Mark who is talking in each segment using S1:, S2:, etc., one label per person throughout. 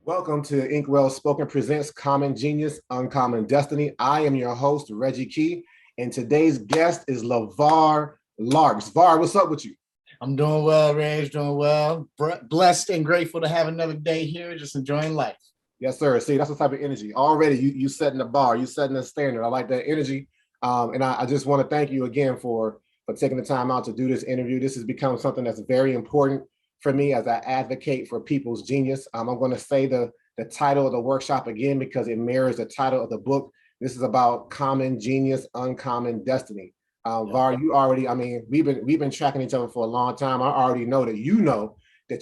S1: Welcome to Inkwell Spoken Presents Common Genius, Uncommon Destiny. I am your host, Reggie Key, and today's guest is Lavar Larks. Var, what's up with you?
S2: I'm doing well, Reg, doing well. Blessed and grateful to have another day here, just enjoying life.
S1: Yes, sir. See, that's the type of energy. Already, you setting the bar, you setting the standard. I like that energy. And I just want to thank you again for taking the time out to do this interview. This has become something that's very important for me as I advocate for people's genius. I'm going to say the title of the workshop again because it mirrors the title of the book. This is about common genius, uncommon destiny. Var, you already, I mean, we've been tracking each other for a long time. I already know that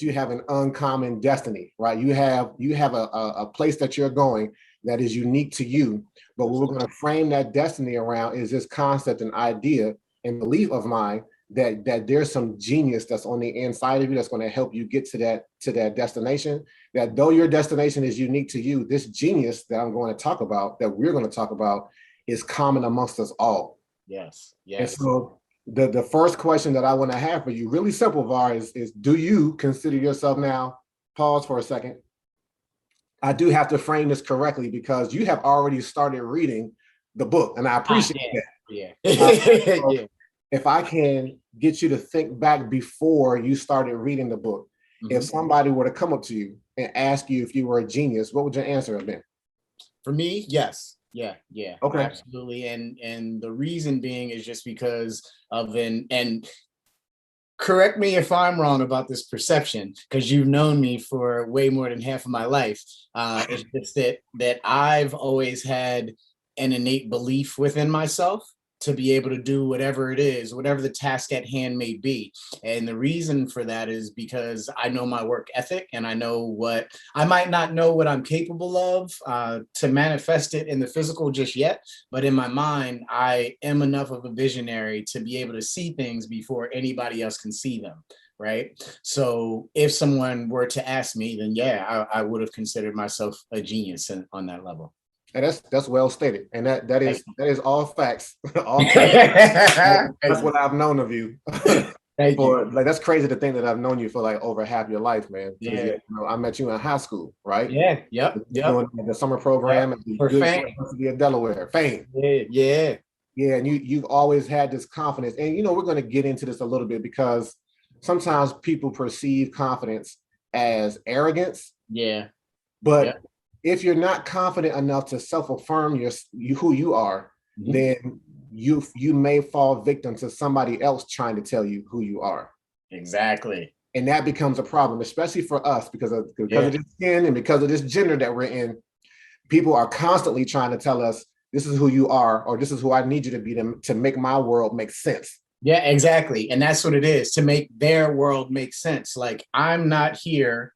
S1: you have an uncommon destiny, right? You have a place that you're going that is unique to you. But what we're going to frame that destiny around is this concept and idea and belief of mine that there's some genius that's on the inside of you that's going to help you get to that destination. That though your destination is unique to you, this genius that I'm going to talk about, that we're going to talk about, is common amongst us all.
S2: Yes.
S1: And so the first question that I want to have for you, really simple, Var, is do you consider yourself now, pause for a second. I do have to frame this correctly because you have already started reading the book, and I appreciate that.
S2: Yeah.
S1: So if I can get you to think back before you started reading the book, if somebody were to come up to you and ask you if you were a genius, what would your answer have been?
S2: For me, yes. Yeah.
S1: Okay.
S2: Absolutely. And the reason being is just because of and correct me if I'm wrong about this perception, because you've known me for way more than half of my life. It's just that I've always had an innate belief within myself to be able to do whatever it is, whatever the task at hand may be. And the reason for that is because I know my work ethic and I know I might not know what I'm capable of to manifest it in the physical just yet, but in my mind, I am enough of a visionary to be able to see things before anybody else can see them. Right. So if someone were to ask me, then yeah, I would have considered myself a genius on that level.
S1: And that's well stated, and that is all facts. All facts. That's what I've known of you.
S2: Thank you.
S1: Like, that's crazy to think that I've known you for like over half your life, man.
S2: Yeah.
S1: I met you in high school, right?
S2: Yeah. Yep.
S1: Doing the summer program at the University of Delaware. Fame.
S2: Yeah.
S1: And you've always had this confidence, and we're going to get into this a little bit because sometimes people perceive confidence as arrogance.
S2: Yeah.
S1: But if you're not confident enough to self-affirm who you are, then you may fall victim to somebody else trying to tell you who you are.
S2: Exactly.
S1: And that becomes a problem, especially for us because of this skin and because of this gender that we're in. People are constantly trying to tell us this is who you are, or this is who I need you to be to make my world make sense.
S2: Yeah, exactly. And that's what it is, to make their world make sense. Like, I'm not here.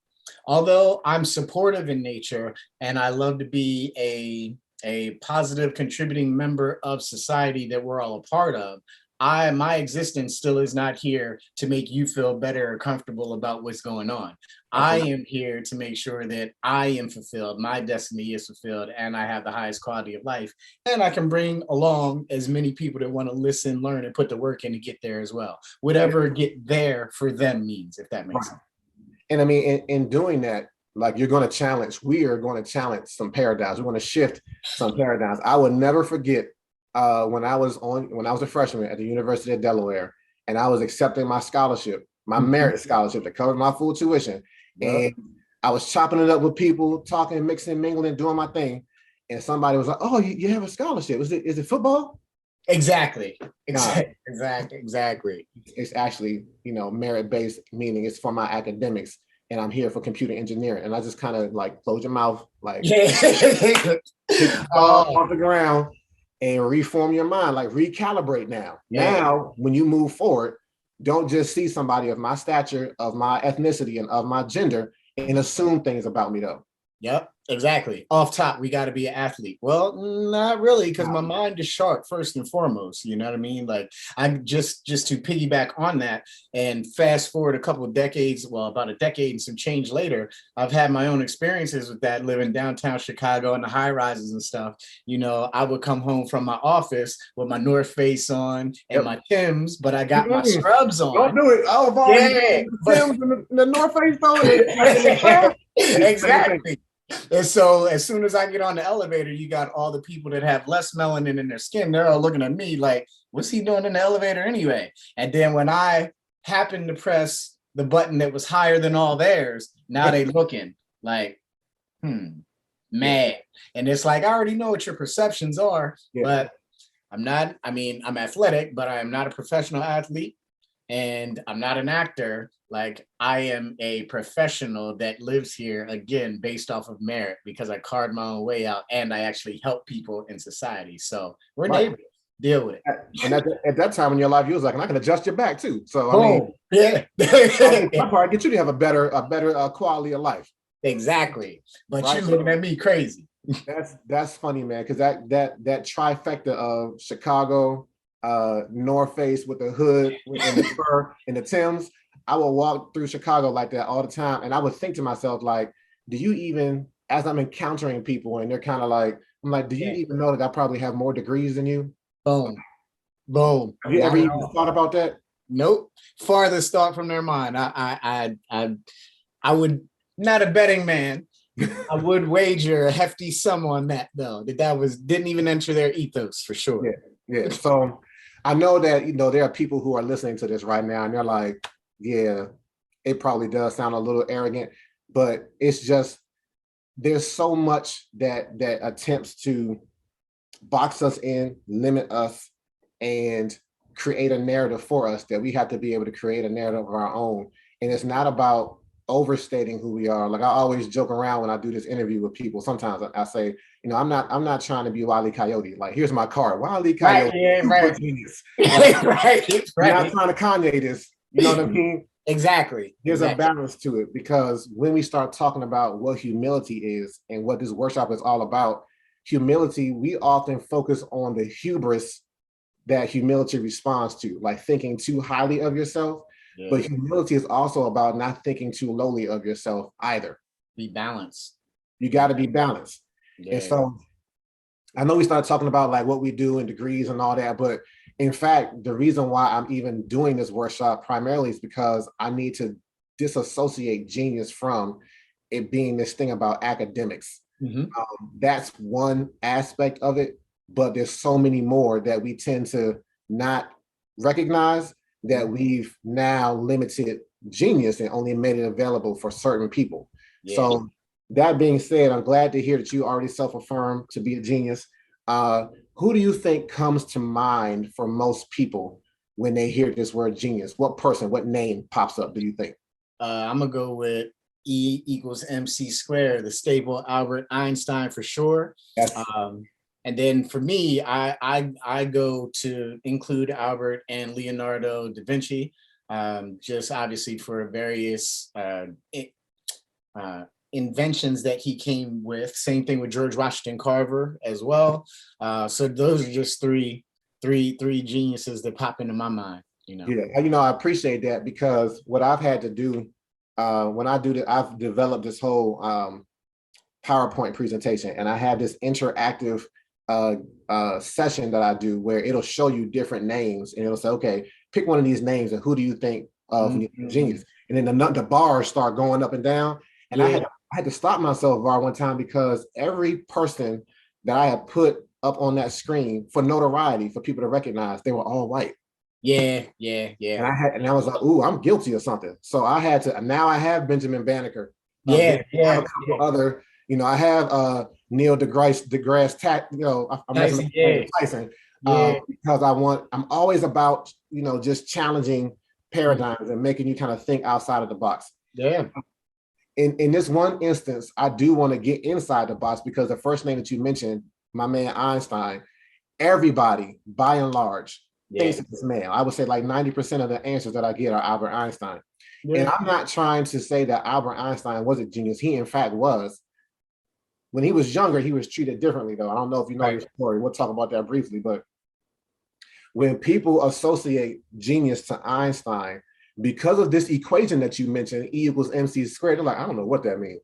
S2: Although I'm supportive in nature and I love to be a positive contributing member of society that we're all a part of, my existence still is not here to make you feel better or comfortable about what's going on. I am here to make sure that I am fulfilled, my destiny is fulfilled, and I have the highest quality of life. And I can bring along as many people that want to listen, learn, and put the work in to get there as well. Whatever get there for them means, if that makes sense.
S1: And I mean, in doing that, like, we are going to challenge some paradigms. We're going to shift some paradigms. I will never forget when I was a freshman at the University of Delaware, and I was accepting my scholarship, my merit scholarship that covered my full tuition. And I was chopping it up with people, talking, mixing, mingling, doing my thing. And somebody was like, "Oh, you have a scholarship. Is it football?"
S2: Exactly.
S1: Nah,
S2: Exactly.
S1: it's actually, merit-based, meaning it's for my academics, and I'm here for computer engineering. And I just kind of like close your mouth, like off the ground, and reform your mind, like recalibrate now. Now, when you move forward, don't just see somebody of my stature, of my ethnicity, and of my gender and assume things about me, though.
S2: Yep, exactly. Off top, we got to be an athlete. Well, not really, because my mind is sharp first and foremost. You know what I mean? Like, I'm just to piggyback on that and fast forward a couple of decades, well, about a decade and some change later, I've had my own experiences with that, living downtown Chicago in the high rises and stuff. I would come home from my office with my North Face on and my Timbs, but I got my scrubs on.
S1: Don't do it. Oh, the Timbs and the North Face on.
S2: Exactly. And so as soon as I get on the elevator, you got all the people that have less melanin in their skin. They're all looking at me like, what's he doing in the elevator anyway? And then when I happen to press the button that was higher than all theirs, now they looking like, mad. And it's like, I already know what your perceptions are, but I mean, I'm athletic, but I am not a professional athlete and I'm not an actor. Like, I am a professional that lives here again based off of merit because I carved my own way out and I actually help people in society. So we're neighbors. Deal with it.
S1: And at that time in your life, you was like, and I can adjust your back too. So I mean,
S2: yeah,
S1: I probably get you to have a better quality of life.
S2: Exactly. But
S1: right?
S2: you looking at me crazy.
S1: That's funny, man, because that trifecta of Chicago, North Face with the hood and the fur and the Timbs, I will walk through Chicago like that all the time, and I would think to myself, like, do you even, as I'm encountering people and they're kind of like, I'm like, do you even know that I probably have more degrees than you?
S2: Boom, boom.
S1: Have you ever even thought about that?
S2: Nope. Farthest thought from their mind. I would, not a betting man. I would wager a hefty sum on that, though. That was didn't even enter their ethos for sure.
S1: Yeah. So I know that there are people who are listening to this right now, and they're like, "Yeah, it probably does sound a little arrogant," but it's just there's so much that attempts to box us in, limit us, and create a narrative for us that we have to be able to create a narrative of our own. And it's not about overstating who we are. Like, I always joke around when I do this interview with people. Sometimes I say, I'm not trying to be Wile E. Coyote. Like, here's my card, Wile E. Coyote,
S2: right.
S1: genius.
S2: Like, right.
S1: I'm not trying to Kanye this. You know what I mean?
S2: Exactly.
S1: There's a balance to it, because when we start talking about what humility is and what this workshop is all about, humility, we often focus on the hubris that humility responds to, like thinking too highly of yourself. Yeah. But humility is also about not thinking too lowly of yourself either.
S2: Be balanced.
S1: You got to be balanced. Yeah. And so I know we started talking about like what we do and degrees and all that, but in fact, the reason why I'm even doing this workshop primarily is because I need to disassociate genius from it being this thing about academics. Mm-hmm. That's one aspect of it, but there's so many more that we tend to not recognize, that we've now limited genius and only made it available for certain people. Yeah. So that being said, I'm glad to hear that you already self-affirmed to be a genius. Who do you think comes to mind for most people when they hear this word genius? What person, what name pops up, do you think?
S2: I'm gonna go with E equals MC squared, the stable Albert Einstein for sure. Yes. And then for me, I go to include Albert and Leonardo da Vinci, just obviously for various inventions that he came with. Same thing with George Washington Carver as well. So those are just three geniuses that pop into my mind.
S1: Yeah, I appreciate that, because what I've had to do when I do that, I've developed this whole PowerPoint presentation, and I have this interactive session that I do where it'll show you different names, and it'll say, okay, pick one of these names and who do you think of genius? And then the bars start going up and down. And I had to stop myself, Var, one time, because every person that I had put up on that screen for notoriety, for people to recognize, they were all white.
S2: Yeah.
S1: And I was like, ooh, I'm guilty of something. So I had to, now I have Benjamin Banneker.
S2: I
S1: have a couple other, I have Neil deGrasse Tyson. Because I'm always about, just challenging paradigms and making you kind of think outside of the box.
S2: Yeah.
S1: In this one instance, I do want to get inside the box, because the first name that you mentioned, my man Einstein, everybody by and large thinks of this man. I would say like 90% of the answers that I get are Albert Einstein. Yeah. And I'm not trying to say that Albert Einstein was a genius. He in fact was. When he was younger, he was treated differently, though. I don't know if you know his story. We'll talk about that briefly. But when people associate genius to Einstein, because of this equation that you mentioned, E equals MC squared, they're like, I don't know what that means.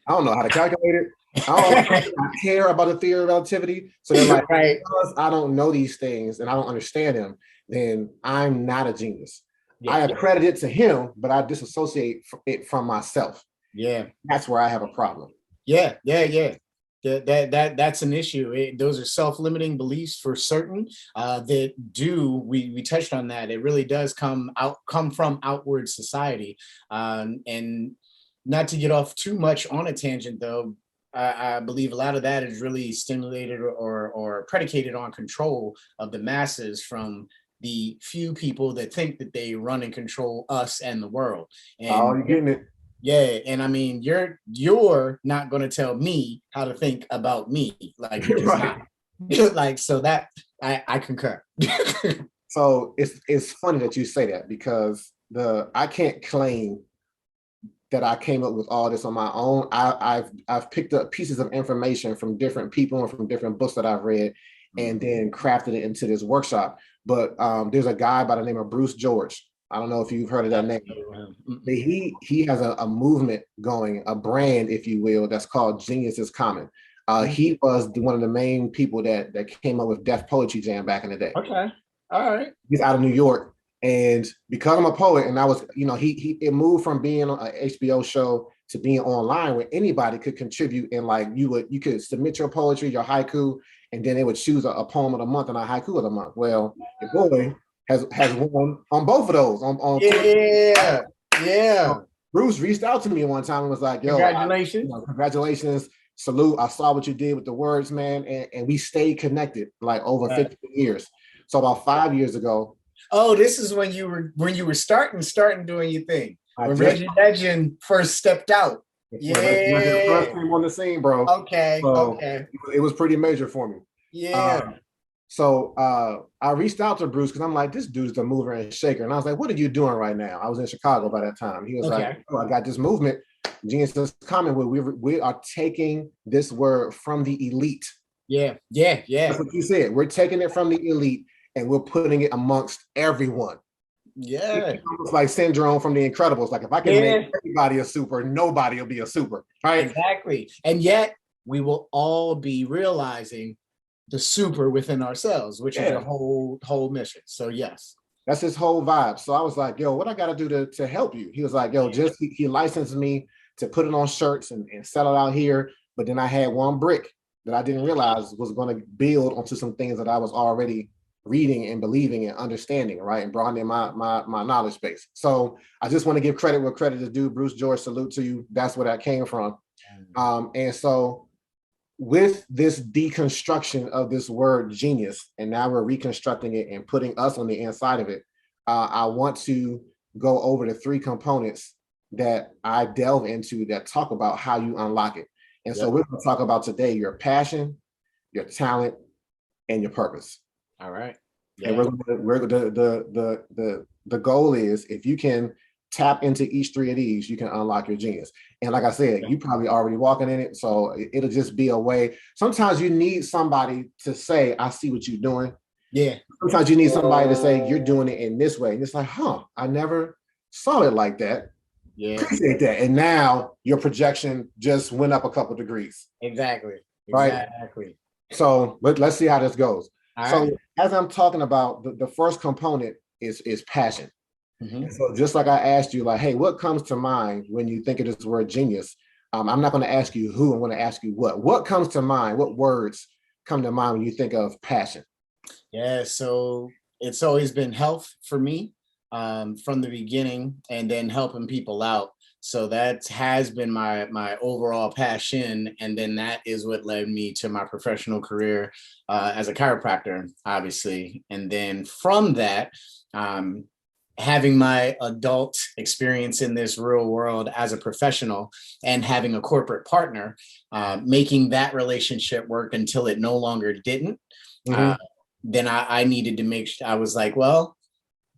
S1: I don't know how to calculate it. I don't care about the theory of relativity. So they're like, because I don't know these things and I don't understand them, then I'm not a genius. I accredit it to him, but I disassociate it from myself.
S2: Yeah.
S1: That's where I have a problem.
S2: Yeah. That's an issue. Those are self-limiting beliefs for certain. That do we touched on that. It really does come from outward society, and not to get off too much on a tangent though. I believe a lot of that is really stimulated or predicated on control of the masses from the few people that think that they run and control us and the world.
S1: Oh,
S2: And
S1: you're getting it.
S2: yeah, and I mean, you're not going to tell me how to think about me, like you're just not.
S1: Right.
S2: Like so that I concur.
S1: So it's funny that you say that because I can't claim that I came up with all this on my own. I've picked up pieces of information from different people and from different books that I've read, and then crafted it into this workshop. But there's a guy by the name of Bruce George. I don't know if you've heard of that name. But he has a movement going, a brand, if you will, that's called Genius is Common. He was one of the main people that came up with Def Poetry Jam back in the day.
S2: Okay. All right.
S1: He's out of New York. And because I'm a poet, and I was, he it moved from being on an HBO show to being online where anybody could contribute, and like you could submit your poetry, your haiku, and then they would choose a poem of the month and a haiku of the month. Well, your boy has won on both of those.
S2: Yeah.
S1: Bruce reached out to me one time and was like, "Yo,
S2: Congratulations.
S1: congratulations, salute! I saw what you did with the words, man, and we stayed connected like over 50 years." So about 5 years ago.
S2: Oh, this is when you were starting doing your thing. When Reggie Legend first stepped out.
S1: Yeah. When first came on the scene, bro.
S2: Okay.
S1: So it was pretty major for me.
S2: Yeah.
S1: So I reached out to Bruce because I'm like, this dude's the mover and shaker. And I was like, what are you doing right now? I was in Chicago by that time. He was like, oh, I got this movement, Genius is Common, where we are taking this word from the elite.
S2: Yeah.
S1: That's what you said. We're taking it from the elite and we're putting it amongst everyone.
S2: Yeah.
S1: It's almost like Syndrome from The Incredibles. Like if I can make everybody a super, nobody will be a super, right?
S2: Exactly. And yet we will all be realizing the super within ourselves, which is a whole mission. So yes.
S1: That's his whole vibe. So I was like, yo, what I got to do to help you? He was like, yo, he licensed me to put it on shirts and sell it out here. But then I had one brick that I didn't realize was going to build onto some things that I was already reading and believing and understanding, right? And broadening my knowledge base. So I just want to give credit where credit is due. Bruce George, salute to you. That's where that came from. And so with this deconstruction of this word genius, and now we're reconstructing it and putting us on the inside of it, I want to go over the 3 components that I delve into that talk about how you unlock it. And so we're going to talk about today your passion, your talent, and your purpose.
S2: All right.
S1: Yeah. And the goal is if you can tap into each 3 of these, you can unlock your genius. And like I said, you probably already walking in it. So it'll just be a way. Sometimes you need somebody to say, I see what you're doing.
S2: Yeah.
S1: Sometimes you need somebody to say, you're doing it in this way. And it's like, I never saw it like that.
S2: Yeah.
S1: Appreciate that. And now your projection just went up a couple degrees.
S2: Exactly.
S1: Right. So let's see how this goes. So as I'm talking about, the first component is passion. So just like I asked you, like, hey, what comes to mind when you think of this word genius? I'm not going to ask you who, I'm going to ask you what. What comes to mind? What words come to mind when you think of passion?
S2: Yeah, so it's always been health for me from the beginning, and then helping people out. So that has been my overall passion, and then that is what led me to my professional career as a chiropractor, obviously. And then from that, having my adult experience in this real world as a professional and having a corporate partner, making that relationship work until it no longer didn't. Then I needed to make sure. I was like, well,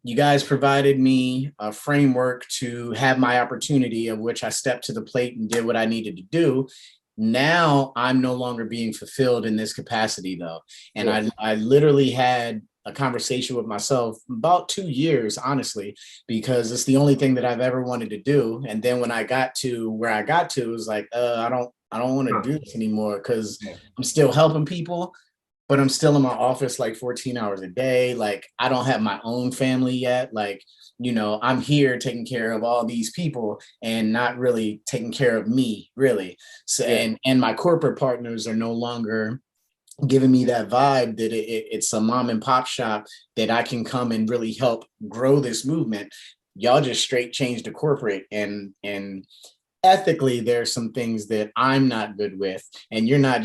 S2: you guys provided me a framework to have my opportunity, of which I stepped to the plate and did what I needed to do. Now I'm no longer being fulfilled in this capacity though. And I literally had a conversation with myself about 2 years, honestly, because it's the only thing that I've ever wanted to do. And then when I got to where I got to, it was like, I don't want to do this anymore because I'm still helping people. but I'm still in my office like 14 hours a day. Like I don't have my own family yet. Like, I'm here taking care of all these people and not really taking care of me, really. So
S1: Yeah.
S2: and my corporate partners are no longer giving me that vibe that it's a mom and pop shop that I can come and really help grow this movement. Y'all just straight changed to corporate, and ethically there's some things that I'm not good with, and you're not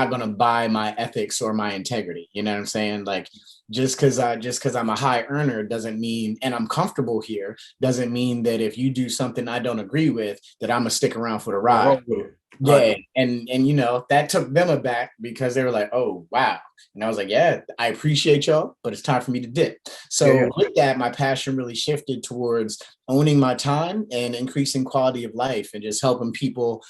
S2: gonna buy my ethics or my integrity. You know what I'm saying? Like just because I'm a high earner doesn't mean, and I'm comfortable here, doesn't mean that if you do something I don't agree with, that I'm gonna stick around for the ride. Yeah, and that took them aback because they were like, "Oh, wow." And I was like, "Yeah, I appreciate y'all, but it's time for me to dip."
S1: Yeah, yeah.
S2: So with that, my passion really shifted towards owning my time and increasing quality of life, and just helping people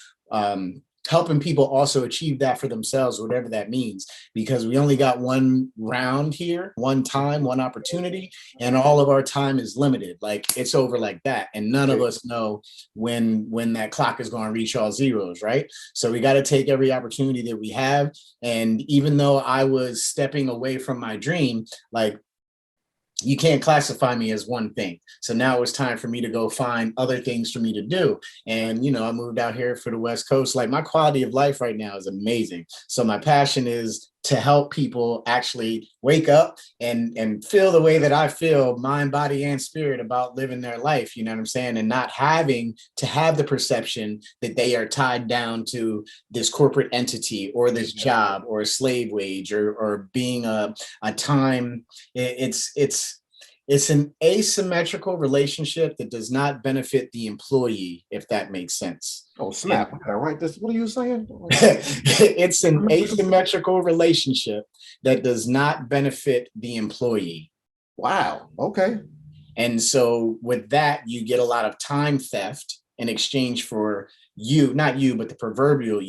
S2: also achieve that for themselves, whatever that means, because we only got one round here, one time, one opportunity, and all of our time is limited. Like it's over like that, and none of us know when that clock is going to reach all zeros, right? So we got to take every opportunity that we have. And even though I was stepping away from my dream, like you can't classify me as one thing. So now it's time for me to go find other things for me to do. And, I moved out here for the West Coast. Like my quality of life right now is amazing. So my passion is to help people actually wake up and feel the way that I feel, mind, body, and spirit, about living their life. You know what I'm saying? And not having to have the perception that they are tied down to this corporate entity or this job or a slave wage or being a time. It's an asymmetrical relationship that does not benefit the employee, if that makes sense.
S1: Oh, snap. I write this. What are you saying?
S2: It's an asymmetrical relationship that does not benefit the employee.
S1: Wow. Okay.
S2: And so with that, you get a lot of time theft in exchange for not you, but the proverbial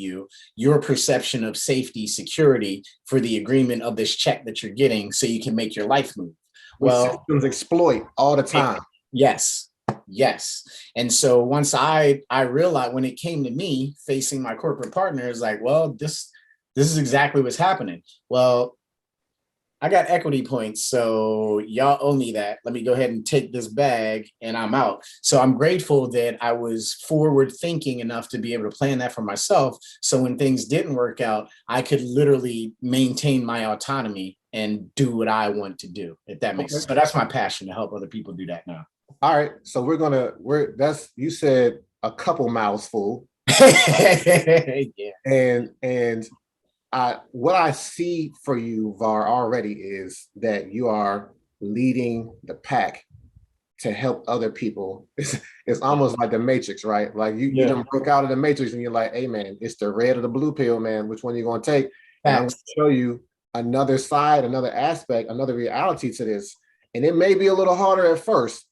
S2: your perception of safety, security for the agreement of this check that you're getting so you can make your life move.
S1: Which
S2: Well,
S1: systems exploit all the time.
S2: Yes. Yes. And so once I realized, when it came to me facing my corporate partners, like, well, this is exactly what's happening. Well, I got equity points, so y'all owe me that. Let me go ahead and take this bag and I'm out. So I'm grateful that I was forward thinking enough to be able to plan that for myself. So when things didn't work out, I could literally maintain my autonomy and do what I want to do, if that makes sense. So that's my passion, to help other people do that now.
S1: All right. So you said a couple mouths full.
S2: Yeah.
S1: And what I see for you, Var, already is that you are leading the pack to help other people. It's almost like the Matrix, right? Like you done broke out of the Matrix and you're like, hey man, it's the red or the blue pill, man. Which one you gonna take? And I'm gonna show you another side, another aspect, another reality to this. And it may be a little harder at first,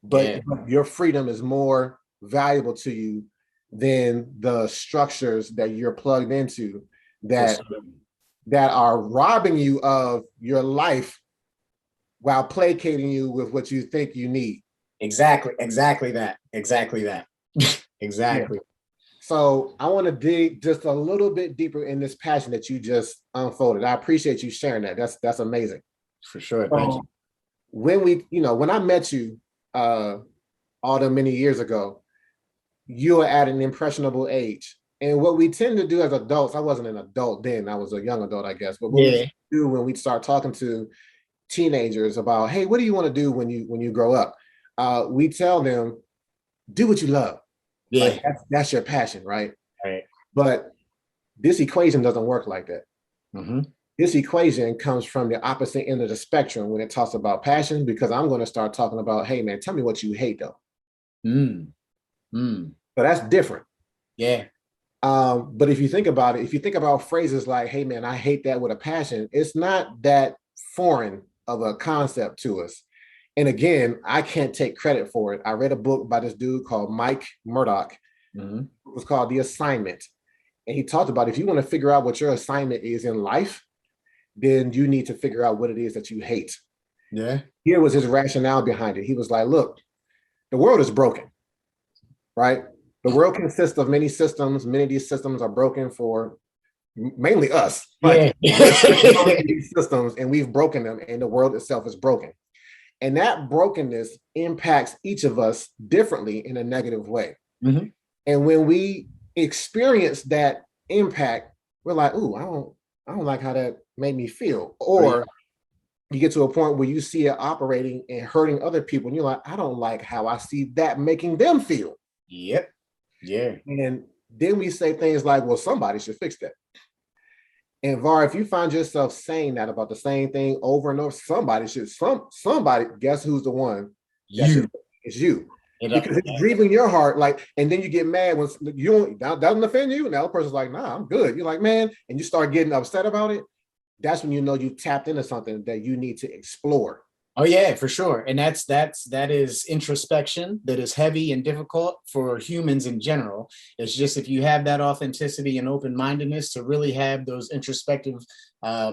S1: but your freedom is more valuable to you than the structures that you're plugged into that are robbing you of your life while placating you with what you think you need.
S2: Exactly that. Exactly.
S1: Yeah. So I want to dig just a little bit deeper in this passion that you just unfolded. I appreciate you sharing that. That's amazing.
S2: For sure. Thank you.
S1: When I met you all the many years ago, you were at an impressionable age. And what we tend to do as adults, I wasn't an adult then, I was a young adult, I guess. But what we do when we start talking to teenagers about, hey, what do you want to do when you grow up? We tell them, do what you love.
S2: Yeah.
S1: Like, that's your passion, right?
S2: Right.
S1: But this equation doesn't work like that.
S2: Mm-hmm.
S1: This equation comes from the opposite end of the spectrum when it talks about passion, because I'm going to start talking about, hey, man, tell me what you hate, though. So that's different.
S2: Yeah.
S1: But if you think about it, if you think about phrases like, hey, man, I hate that with a passion, it's not that foreign of a concept to us. And again, I can't take credit for it. I read a book by this dude called Mike Murdoch. Mm-hmm. It was called The Assignment. And he talked about, if you want to figure out what your assignment is in life, then you need to figure out what it is that you hate.
S2: Yeah.
S1: Here was his rationale behind it. He was like, look, the world is broken, right? The world consists of many systems. Many of these systems are broken for mainly us.
S2: Yeah.
S1: Like we're these systems and we've broken them, and the world itself is broken. And that brokenness impacts each of us differently in a negative way.
S2: Mhm.
S1: And when we experience that impact, we're like, ooh, I don't like how that made me feel.
S2: Right.
S1: Or you get to a point where you see it operating and hurting other people, and you're like, I don't like how I see that making them feel.
S2: Yep. Yeah.
S1: And then we say things like, well, somebody should fix that. And Var, if you find yourself saying that about the same thing over and over, somebody, guess who's the one that should,
S2: You.
S1: it's you.
S2: It,
S1: Because it's grieving your heart, like, and then you get mad when you don't, that doesn't offend you. And the other person's like, nah, I'm good. You're like, man, and you start getting upset about it. That's when you know you tapped into something that you need to explore.
S2: Oh yeah, for sure. And that is introspection that is heavy and difficult for humans in general. It's just if you have that authenticity and open-mindedness to really have those introspective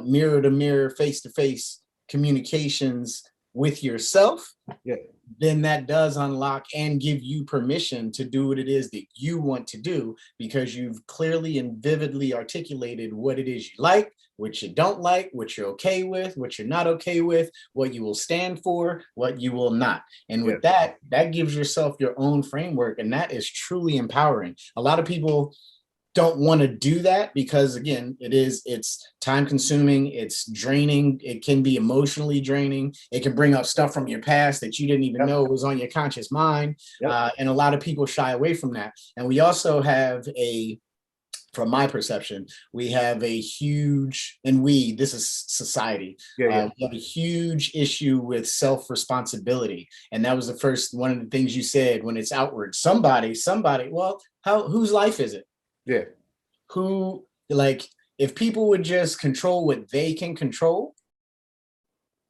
S2: mirror to mirror, face to face communications with yourself,
S1: Yeah.
S2: then that does unlock and give you permission to do what it is that you want to do, because you've clearly and vividly articulated what it is you like, what you don't like, what you're okay with, what you're not okay with, what you will stand for, what you will not. And with that gives yourself your own framework, and that is truly empowering. A lot of people don't want to do that because, again, it's time consuming, it's draining, it can be emotionally draining, it can bring up stuff from your past that you didn't even know was on your conscious mind. And a lot of people shy away from that. And we also have from my perception, we have a huge, and this is society, we have a huge issue with self-responsibility. And that was one of the things you said, when it's outward, somebody, well, whose life is it?
S1: Yeah.
S2: Who, like, if people would just control what they can control,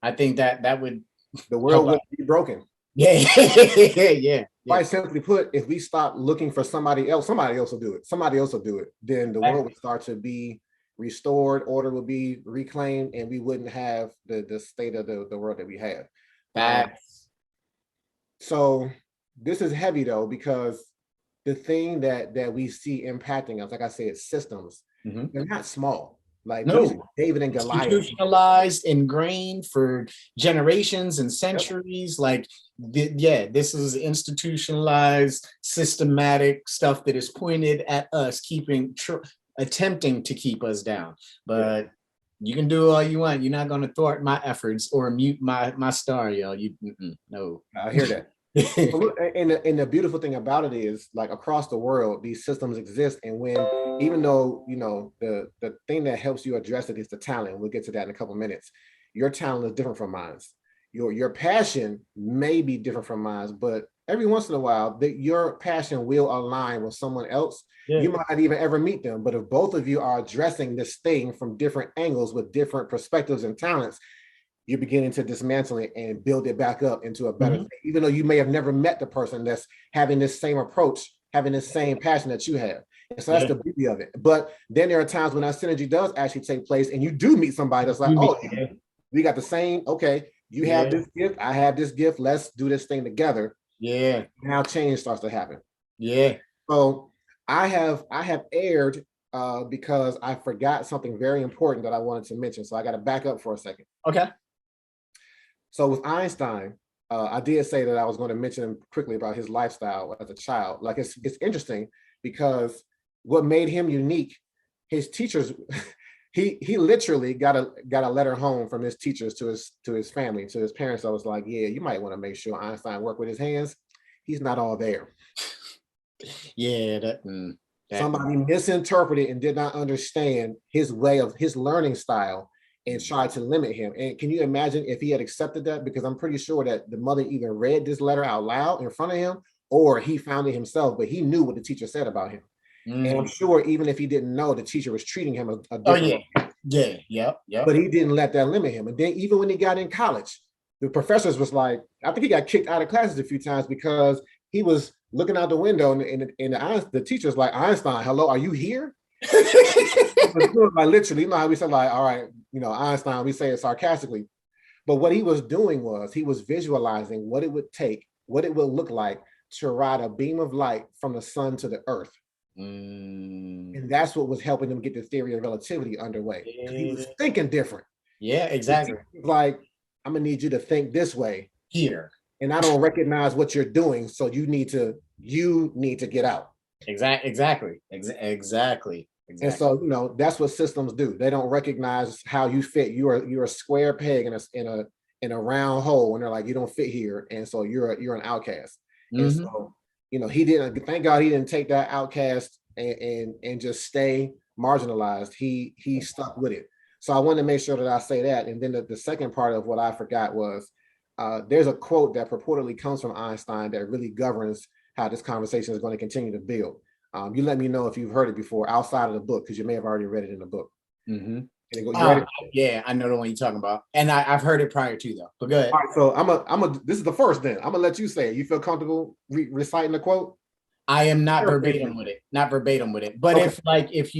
S2: I think that would
S1: the world would be broken.
S2: Yeah. Yeah.
S1: Quite simply put, if we stop looking for somebody else will do it. Somebody else will do it. Then the world would start to be restored, order will be reclaimed, and we wouldn't have the state of the world that we have. So this is heavy though, because the thing that we see impacting us, like I said, systems, they're not small. Like David and Goliath,
S2: institutionalized, ingrained for generations and centuries. Like, this is institutionalized, systematic stuff that is pointed at us, attempting to keep us down. But you can do all you want. You're not going to thwart my efforts or mute my star, yo. No.
S1: I hear that. And the beautiful thing about it is, like, across the world, these systems exist. And even though, the thing that helps you address it is the talent, we'll get to that in a couple of minutes. Your talent is different from mine. Your passion may be different from mine, but every once in a while, your passion will align with someone else. Yeah. You might not even ever meet them, but if both of you are addressing this thing from different angles with different perspectives and talents, you're beginning to dismantle it and build it back up into a better thing, even though you may have never met the person that's having this same approach, having this same passion that you have. And so that's the beauty of it. But then there are times when that synergy does actually take place, and you do meet somebody that's like, we got the same, you have this gift, I have this gift, let's do this thing together. Yeah. Now change starts to happen. Yeah. So I have aired because I forgot something very important that I wanted to mention. So I got to back up for a second. Okay. So with Einstein, I did say that I was going to mention quickly about his lifestyle as a child. Like, it's interesting because what made him unique, his teachers, he literally got a letter home from his teachers to his family, to his parents. I was like, yeah, you might want to make sure Einstein worked with his hands. He's not all there. Yeah, somebody misinterpreted and did not understand his learning style and tried to limit him. And can you imagine if he had accepted that? Because I'm pretty sure that the mother either read this letter out loud in front of him, or he found it himself, but he knew what the teacher said about him. And I'm sure even if he didn't know, the teacher was treating him a different way. Yeah. But he didn't let that limit him. And then even when he got in college, the professors was like, I think he got kicked out of classes a few times because he was looking out the window and the teacher's like, Einstein, hello, are you here? Like, literally, how we said, like, all right, Einstein, we say it sarcastically. But what he was doing was he was visualizing what it would take, what it would look like to ride a beam of light from the sun to the earth.
S2: Mm.
S1: And that's what was helping them get the theory of relativity underway. Because he was thinking different.
S2: Yeah, exactly.
S1: Like, I'm gonna need you to think this way.
S2: Here.
S1: And I don't recognize what you're doing. So you need to get out.
S2: Exactly.
S1: And so, that's what systems do. They don't recognize how you fit. You're a square peg in a round hole, and they're like, you don't fit here. And so you're an outcast. And so, he didn't, thank God he didn't take that outcast and just stay marginalized. He stuck with it. So I wanted to make sure that I say that. And then the second part of what I forgot was there's a quote that purportedly comes from Einstein that really governs how this conversation is going to continue to build. You let me know if you've heard it before outside of the book, because you may have already read it in the book.
S2: Mm-hmm.
S1: You ready?
S2: Yeah, I know the one you're talking about, and I've heard it prior to, though. But go ahead.
S1: All right, so this is the first. Then I'm gonna let you say it. You feel comfortable reciting the quote?
S2: I am not verbatim with it. But okay. If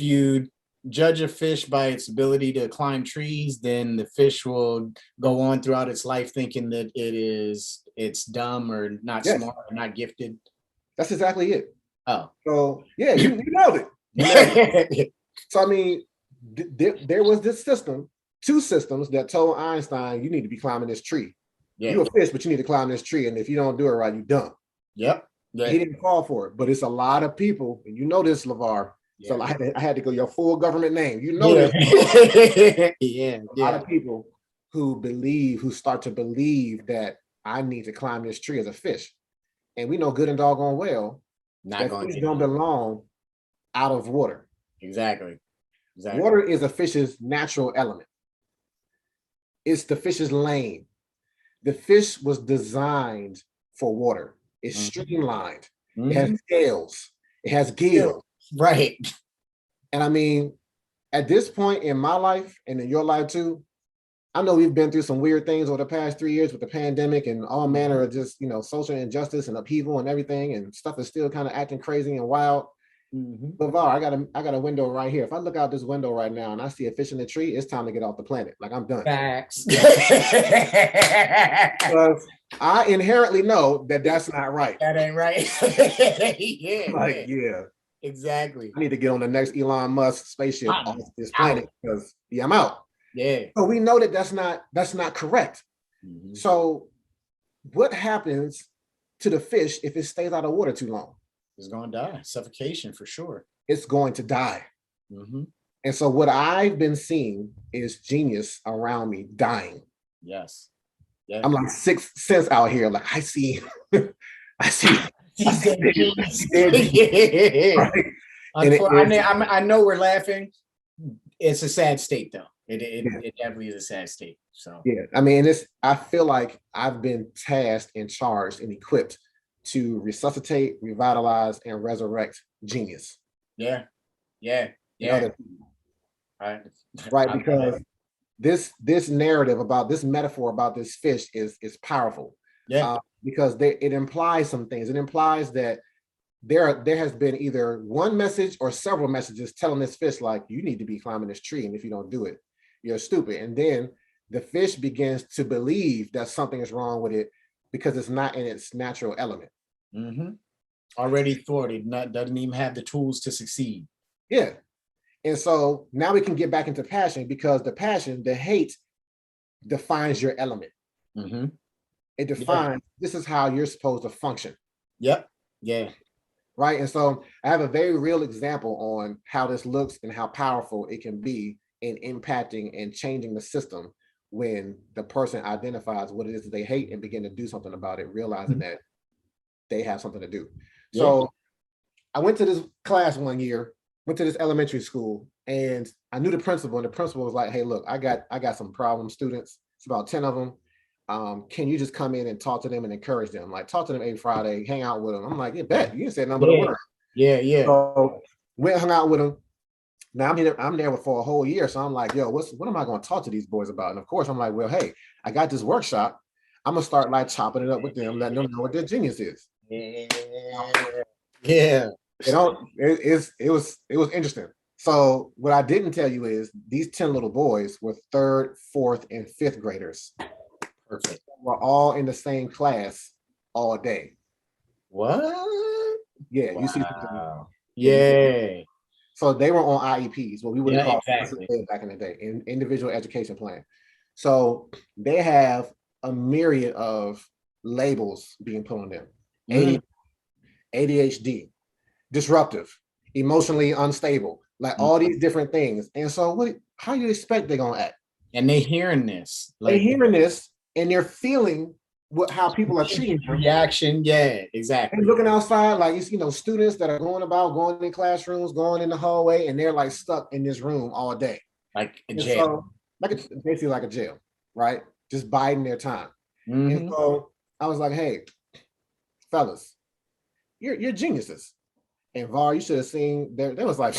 S2: you judge a fish by its ability to climb trees, then the fish will go on throughout its life thinking that it's dumb or not smart or not gifted.
S1: That's exactly it.
S2: Oh,
S1: so yeah, you nailed it. You nailed it. So I mean, there was this system, two systems that told Einstein, you need to be climbing this tree. Yeah. You're a fish, but you need to climb this tree, and if you don't do it right, you're dumb.
S2: Yep. Yeah.
S1: He didn't fall for it, but it's a lot of people, and you know this, Lavar. Yeah. So I had to go your full government name. You know this.
S2: A
S1: lot of people who start to believe that I need to climb this tree as a fish. And we know good and doggone well that fish don't belong out of water.
S2: Exactly.
S1: Water is a fish's natural element. It's the fish's lane. The fish was designed for water. It's streamlined. Mm-hmm. It has scales. It has gills.
S2: Right.
S1: And I mean, at this point in my life and in your life too, I know we've been through some weird things over the past 3 years with the pandemic and all manner of just, social injustice and upheaval and everything, and stuff is still kind of acting crazy and wild. Mm-hmm. Lavar, I got a window right here. If I look out this window right now and I see a fish in the tree, it's time to get off the planet. Like, I'm done.
S2: Facts.
S1: Because I inherently know that that's not right.
S2: That ain't right.
S1: Yeah.
S2: Exactly.
S1: I need to get on the next Elon Musk spaceship off this planet because I'm out.
S2: Yeah.
S1: So we know that that's not correct. Mm-hmm. So what happens to the fish if it stays out of water too long?
S2: It's going to die. Suffocation for sure.
S1: It's going to die. Mm-hmm. And so what I've been seeing is genius around me dying.
S2: Yes. Yeah.
S1: I'm like sixth sense out here. Like I see.
S2: I know we're laughing. It's a sad state, though. It definitely is a sad state. So
S1: yeah, I mean, I feel like I've been tasked and charged and equipped to resuscitate, revitalize, and resurrect genius.
S2: Yeah.
S1: Right, because this narrative about this metaphor about this fish is powerful.
S2: Yeah,
S1: because it implies some things. It implies that there has been either one message or several messages telling this fish, like, you need to be climbing this tree, and if you don't do it, you're stupid. And then the fish begins to believe that something is wrong with it because it's not in its natural element.
S2: Mm-hmm. Already thwarted, doesn't even have the tools to succeed.
S1: Yeah. And so now we can get back into passion, because the hate defines your element. Mm-hmm. It defines, this is how you're supposed to function.
S2: Yep. Yeah.
S1: Right. And so I have a very real example on how this looks and how powerful it can be in impacting and changing the system when the person identifies what it is that they hate and begin to do something about it, realizing that they have something to do. Yeah. So I went to this class one year, went to this elementary school, and I knew the principal, and the principal was like, hey, look, I got some problem students. It's about 10 of them. Can you just come in and talk to them and encourage them? Like, talk to them every Friday, hang out with them. I'm like, yeah, bet. You didn't say nothing but a word.
S2: Yeah.
S1: So went, hung out with them. Now I'm there for a whole year. So I'm like, yo, what am I going to talk to these boys about? And of course, I'm like, well, hey, I got this workshop. I'm gonna start like chopping it up with them, letting them know what their genius is.
S2: Yeah.
S1: It was interesting. So what I didn't tell you is these 10 little boys were 3rd, 4th, and 5th graders.
S2: Perfect.
S1: We're all in the same class all day.
S2: What?
S1: Yeah, you see something.
S2: Wow.
S1: Yeah, you see.
S2: Yeah.
S1: So they were on IEPs, what we would have
S2: Yeah,
S1: called
S2: exactly.
S1: back in the day, individual education plan. So they have a myriad of labels being put on them.
S2: Mm.
S1: ADHD, disruptive, emotionally unstable, like all these different things. And so how do you expect they're gonna act?
S2: And they hearing this,
S1: They're
S2: like
S1: hearing this and they're feeling how people are treating them.
S2: reaction. Yeah,
S1: And
S2: exactly.
S1: looking outside, like it's students that are going in classrooms, going in the hallway, and they're like stuck in this room all day.
S2: Like a
S1: And
S2: jail.
S1: so, like it's basically like a jail, right? Just biding their time. And
S2: Mm-hmm.
S1: so I was like, hey, fellas, you're geniuses. And Var, you should have seen there was like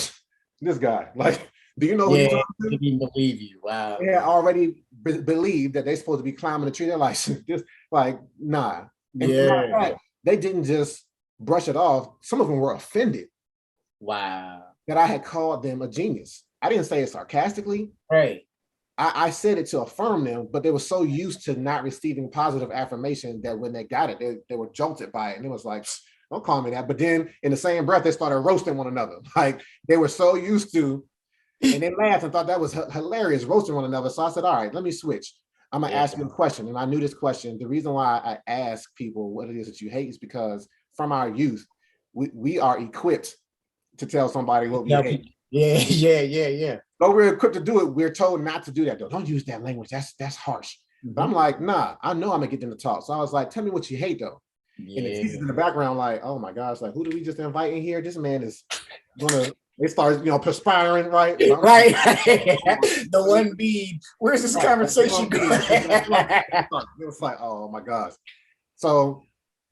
S1: this guy. Like, do you know who
S2: Yeah,
S1: you're
S2: I
S1: talking to?
S2: didn't even believe you. Wow.
S1: They had already believed that they're supposed to be climbing the tree. They're like, this, like, nah. And matter of
S2: Yeah.
S1: fact, they didn't just brush it off. Some of them were offended
S2: Wow.
S1: that I had called them a genius. I didn't say it sarcastically.
S2: Right.
S1: I said it to affirm them, but they were so used to not receiving positive affirmation that when they got it, they were jolted by it. And it was like, don't call me that. But then in the same breath, they started roasting one another. Like they were so used to, and they laughed and thought that was hilarious, roasting one another. So I said, all right, let me switch. I'm gonna
S2: Yeah.
S1: ask you a question. And I knew this question. The reason why I ask people what it is that you hate is because from our youth, we are equipped to tell somebody what we hate.
S2: Yeah, yeah.
S1: Though we're equipped to do it, we're told not to do that though. Don't use that language. That's harsh. But I'm like, nah, I know I'm gonna get them to talk. So I was like, tell me what you hate though. And the teachers in the background, like, oh my gosh, like who did we just invite in here? This man is gonna they start, perspiring, right?
S2: Right. The one bead. Where's this conversation going?
S1: It was like, oh my gosh. So,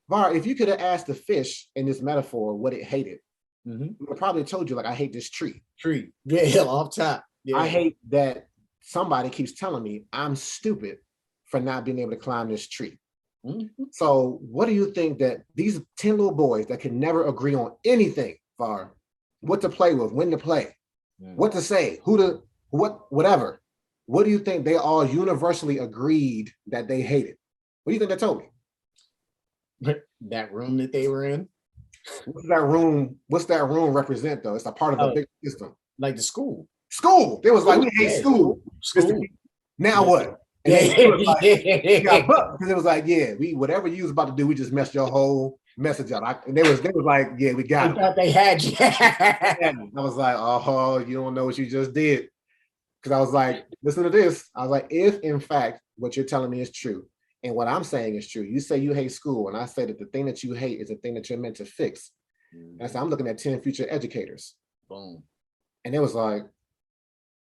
S1: Var, if you could have asked the fish in this metaphor what it hated, it would probably told you, like, I hate this tree.
S2: Tree. Yeah, off top. Yeah.
S1: I hate that somebody keeps telling me I'm stupid for not being able to climb this tree. So, what do you think that these 10 little boys that can never agree on anything, Var, what to play with, when to play, what to say, whatever. What do you think they all universally agreed that they hated? What do you think they told
S2: me? That room that they were in?
S1: What's that room represent though? It's a part of a big system.
S2: Like the school.
S1: School. It was like, we hate school. Now what? And because it was like, yeah, whatever you was about to do, we just messed your whole message up. And they was like, yeah, we got it.
S2: Thought they had you.
S1: I was like, oh, you don't know what you just did. Because I was like, listen to this. I was like, if in fact what you're telling me is true, and what I'm saying is true, you say you hate school, and I say that the thing that you hate is the thing that you're meant to fix. And I said, I'm looking at 10 future educators.
S2: Boom.
S1: And it was like,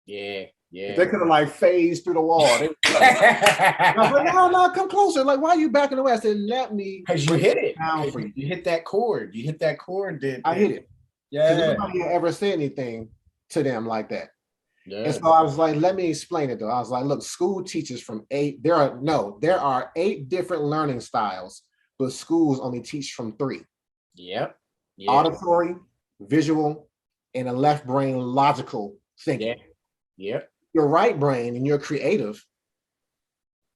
S2: yeah.
S1: They could have like phased through the wall. I was like, no, come closer. Like, why are you backing away? I said, let me.
S2: Because you hit it.
S1: You
S2: hit that chord. You hit that chord.
S1: I hit it.
S2: Yeah.
S1: Because nobody had ever said anything to them like that.
S2: Yeah.
S1: And so I was like, let me explain it though. I was like, look, school teaches from 8. There are 8 different learning styles, but schools only teach from 3.
S2: Yep.
S1: Auditory, visual, and a left brain logical thinking.
S2: Yep.
S1: Your right brain and you're creative,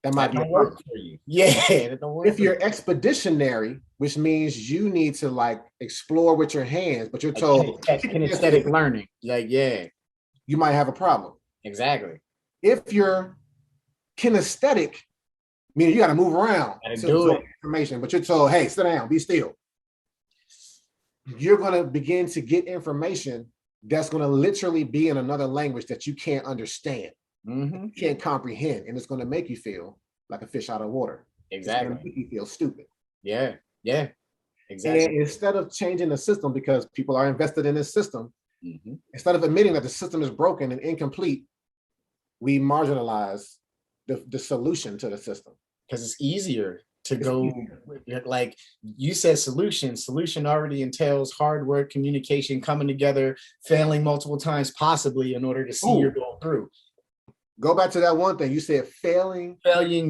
S1: that might be a
S2: work for you. Yeah.
S1: If you're expeditionary, which means you need to like explore with your hands, but you're told
S2: kinesthetic learning. Like, yeah.
S1: You might have a problem.
S2: Exactly.
S1: If you're kinesthetic, meaning you got to move around to absorb information, but you're told, hey, sit down, be still. You're going to begin to get information that's going to literally be in another language that you can't understand, can't comprehend, and it's going to make you feel like a fish out of water.
S2: Exactly.
S1: It's going to make you feel stupid.
S2: Yeah. Exactly.
S1: And instead of changing the system, because people are invested in this system, instead of admitting that the system is broken and incomplete, we marginalize the solution to the system.
S2: Because it's easier to go, like you said, solution already entails hard work, communication, coming together, failing multiple times, possibly in order to see your goal through.
S1: Go back to that one thing you said, failing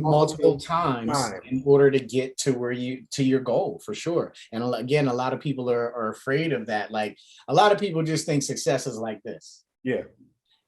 S2: multiple times in order to get to your goal, for sure. And again, a lot of people are afraid of that. Like a lot of people just think success is like this.
S1: Yeah.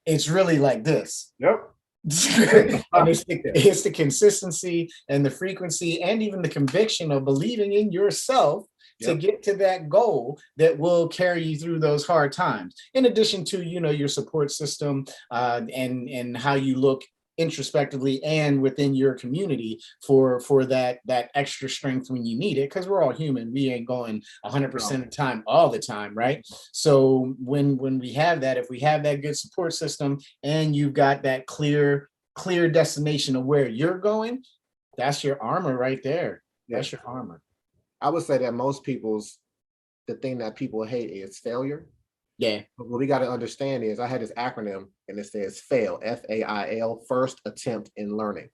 S2: It's really like this.
S1: Yep.
S2: And it's the consistency and the frequency and even the conviction of believing in yourself to
S1: Yep.
S2: get to that goal that will carry you through those hard times. In addition to, you know, your support system, and how you look introspectively and within your community for that extra strength when you need it, because we're all human. We ain't going 100% of the time all the time, right? So when we have that, if we have that good support system and you've got that clear destination of where you're going, that's your armor right there.
S1: Yeah.
S2: That's your armor.
S1: I would say that the thing that people hate is failure.
S2: Yeah.
S1: But what we got to understand is I had this acronym and it says FAIL, FAIL, first attempt in learning.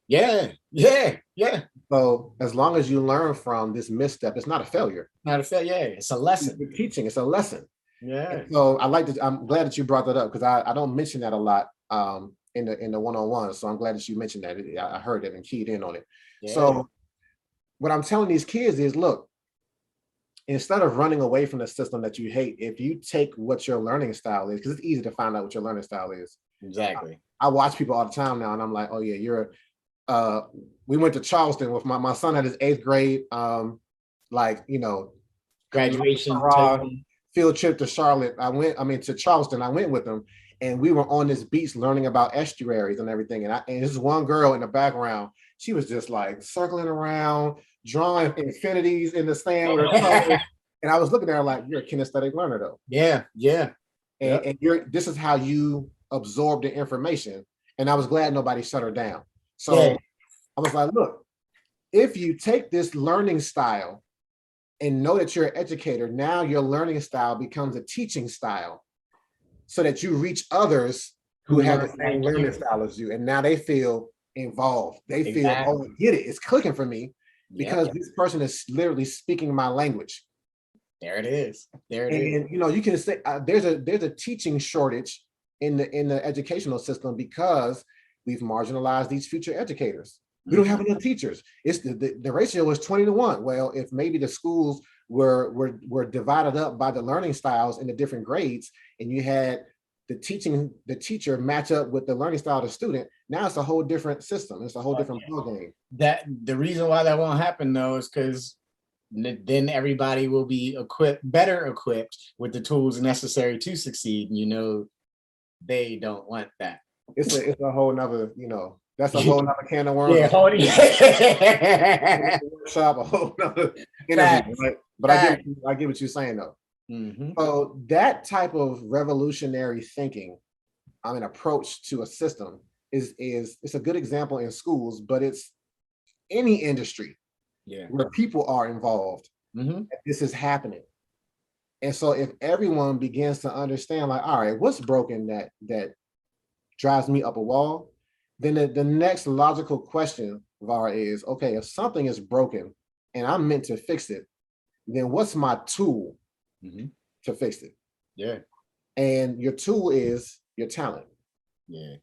S2: Yeah. Yeah. Yeah.
S1: So as long as you learn from this misstep, it's not a failure.
S2: Not a failure. Yeah. It's a lesson.
S1: You're teaching, it's a lesson.
S2: Yeah.
S1: And so I'm glad that you brought that up because I don't mention that a lot in the one-on-one. So I'm glad that you mentioned that. I heard it and keyed in on it.
S2: Yeah.
S1: So what I'm telling these kids is, look, instead of running away from the system that you hate, if you take what your learning style is, because it's easy to find out what your learning style is.
S2: Exactly.
S1: I watch people all the time now and I'm like, oh yeah, we went to Charleston with my son had his 8th grade,
S2: Graduation
S1: field trip to to Charleston. I went with them and we were on this beach learning about estuaries and everything. And this one girl in the background, she was just like circling around, drawing infinities in the sand with her toes. And I was looking at her like, you're a kinesthetic learner though.
S2: Yeah. Yeah.
S1: And this is how you absorb the information. And I was glad nobody shut her down. So I was like, look, if you take this learning style and know that you're an educator, now your learning style becomes a teaching style so that you reach others who have the same learning style as you. And now they feel involved. They feel, oh, I get it. It's clicking for me because this person is literally speaking my language.
S2: There it is. There it is.
S1: And you can say there's a teaching shortage in the educational system because we've marginalized these future educators. We don't have enough teachers. It's the ratio is 20-1. Well, if maybe the schools were divided up by the learning styles in the different grades, and you had the teacher match up with the learning style of the student, now it's a whole different system. It's a whole different ballgame.
S2: That the reason why that won't happen though is because then everybody will be better equipped with the tools necessary to succeed. And they don't want that.
S1: It's a whole nother, that's a whole nother can of worms.
S2: Yeah,
S1: workshop, a whole nother interview, right? But I get what you're saying though. So that type of revolutionary thinking, approach to a system is it's a good example in schools, but it's any industry where people are involved. This is happening. And so if everyone begins to understand, like, all right, what's broken that drives me up a wall, then the next logical question, Var, is, okay, if something is broken and I'm meant to fix it, then what's my tool to fix it?
S2: Yeah. And
S1: your tool is your talent.
S2: Yeah.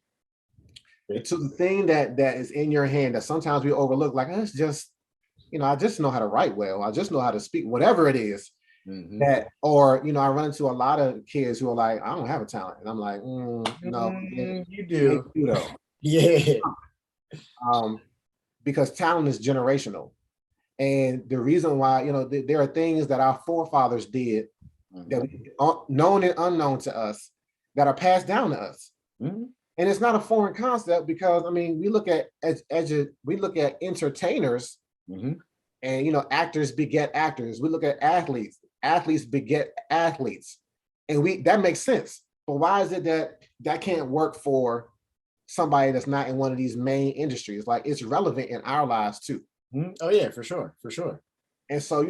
S1: So the thing that is in your hand that sometimes we overlook, like, it's just, I just know how to write well. I just know how to speak, whatever it is. I run into a lot of kids who are like, I don't have a talent. And I'm like, no,
S2: you do.
S1: Yeah. Because talent is generational. And the reason why, there are things that our forefathers did that known and unknown to us that are passed down to us. And it's not a foreign concept because, we look at entertainers and, actors beget actors. We look at athletes beget athletes. And that makes sense. But why is it that can't work for somebody that's not in one of these main industries? Like, it's relevant in our lives too.
S2: Oh yeah, for sure.
S1: And so,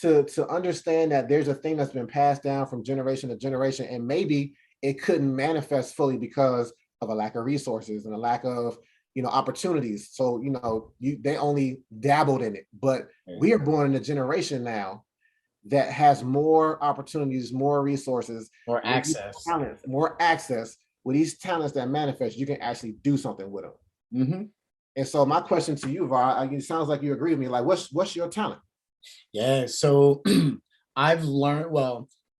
S1: to understand that there's a thing that's been passed down from generation to generation, and maybe it couldn't manifest fully because of a lack of resources and a lack of, opportunities. So, they only dabbled in it, but we are born in a generation now that has more opportunities, more resources,
S2: more access,
S1: talents, more access. With these talents that manifest, you can actually do something with them. And so my question to you, Var, it sounds like you agree with me. Like, what's your talent?
S2: Yeah, so I've learned,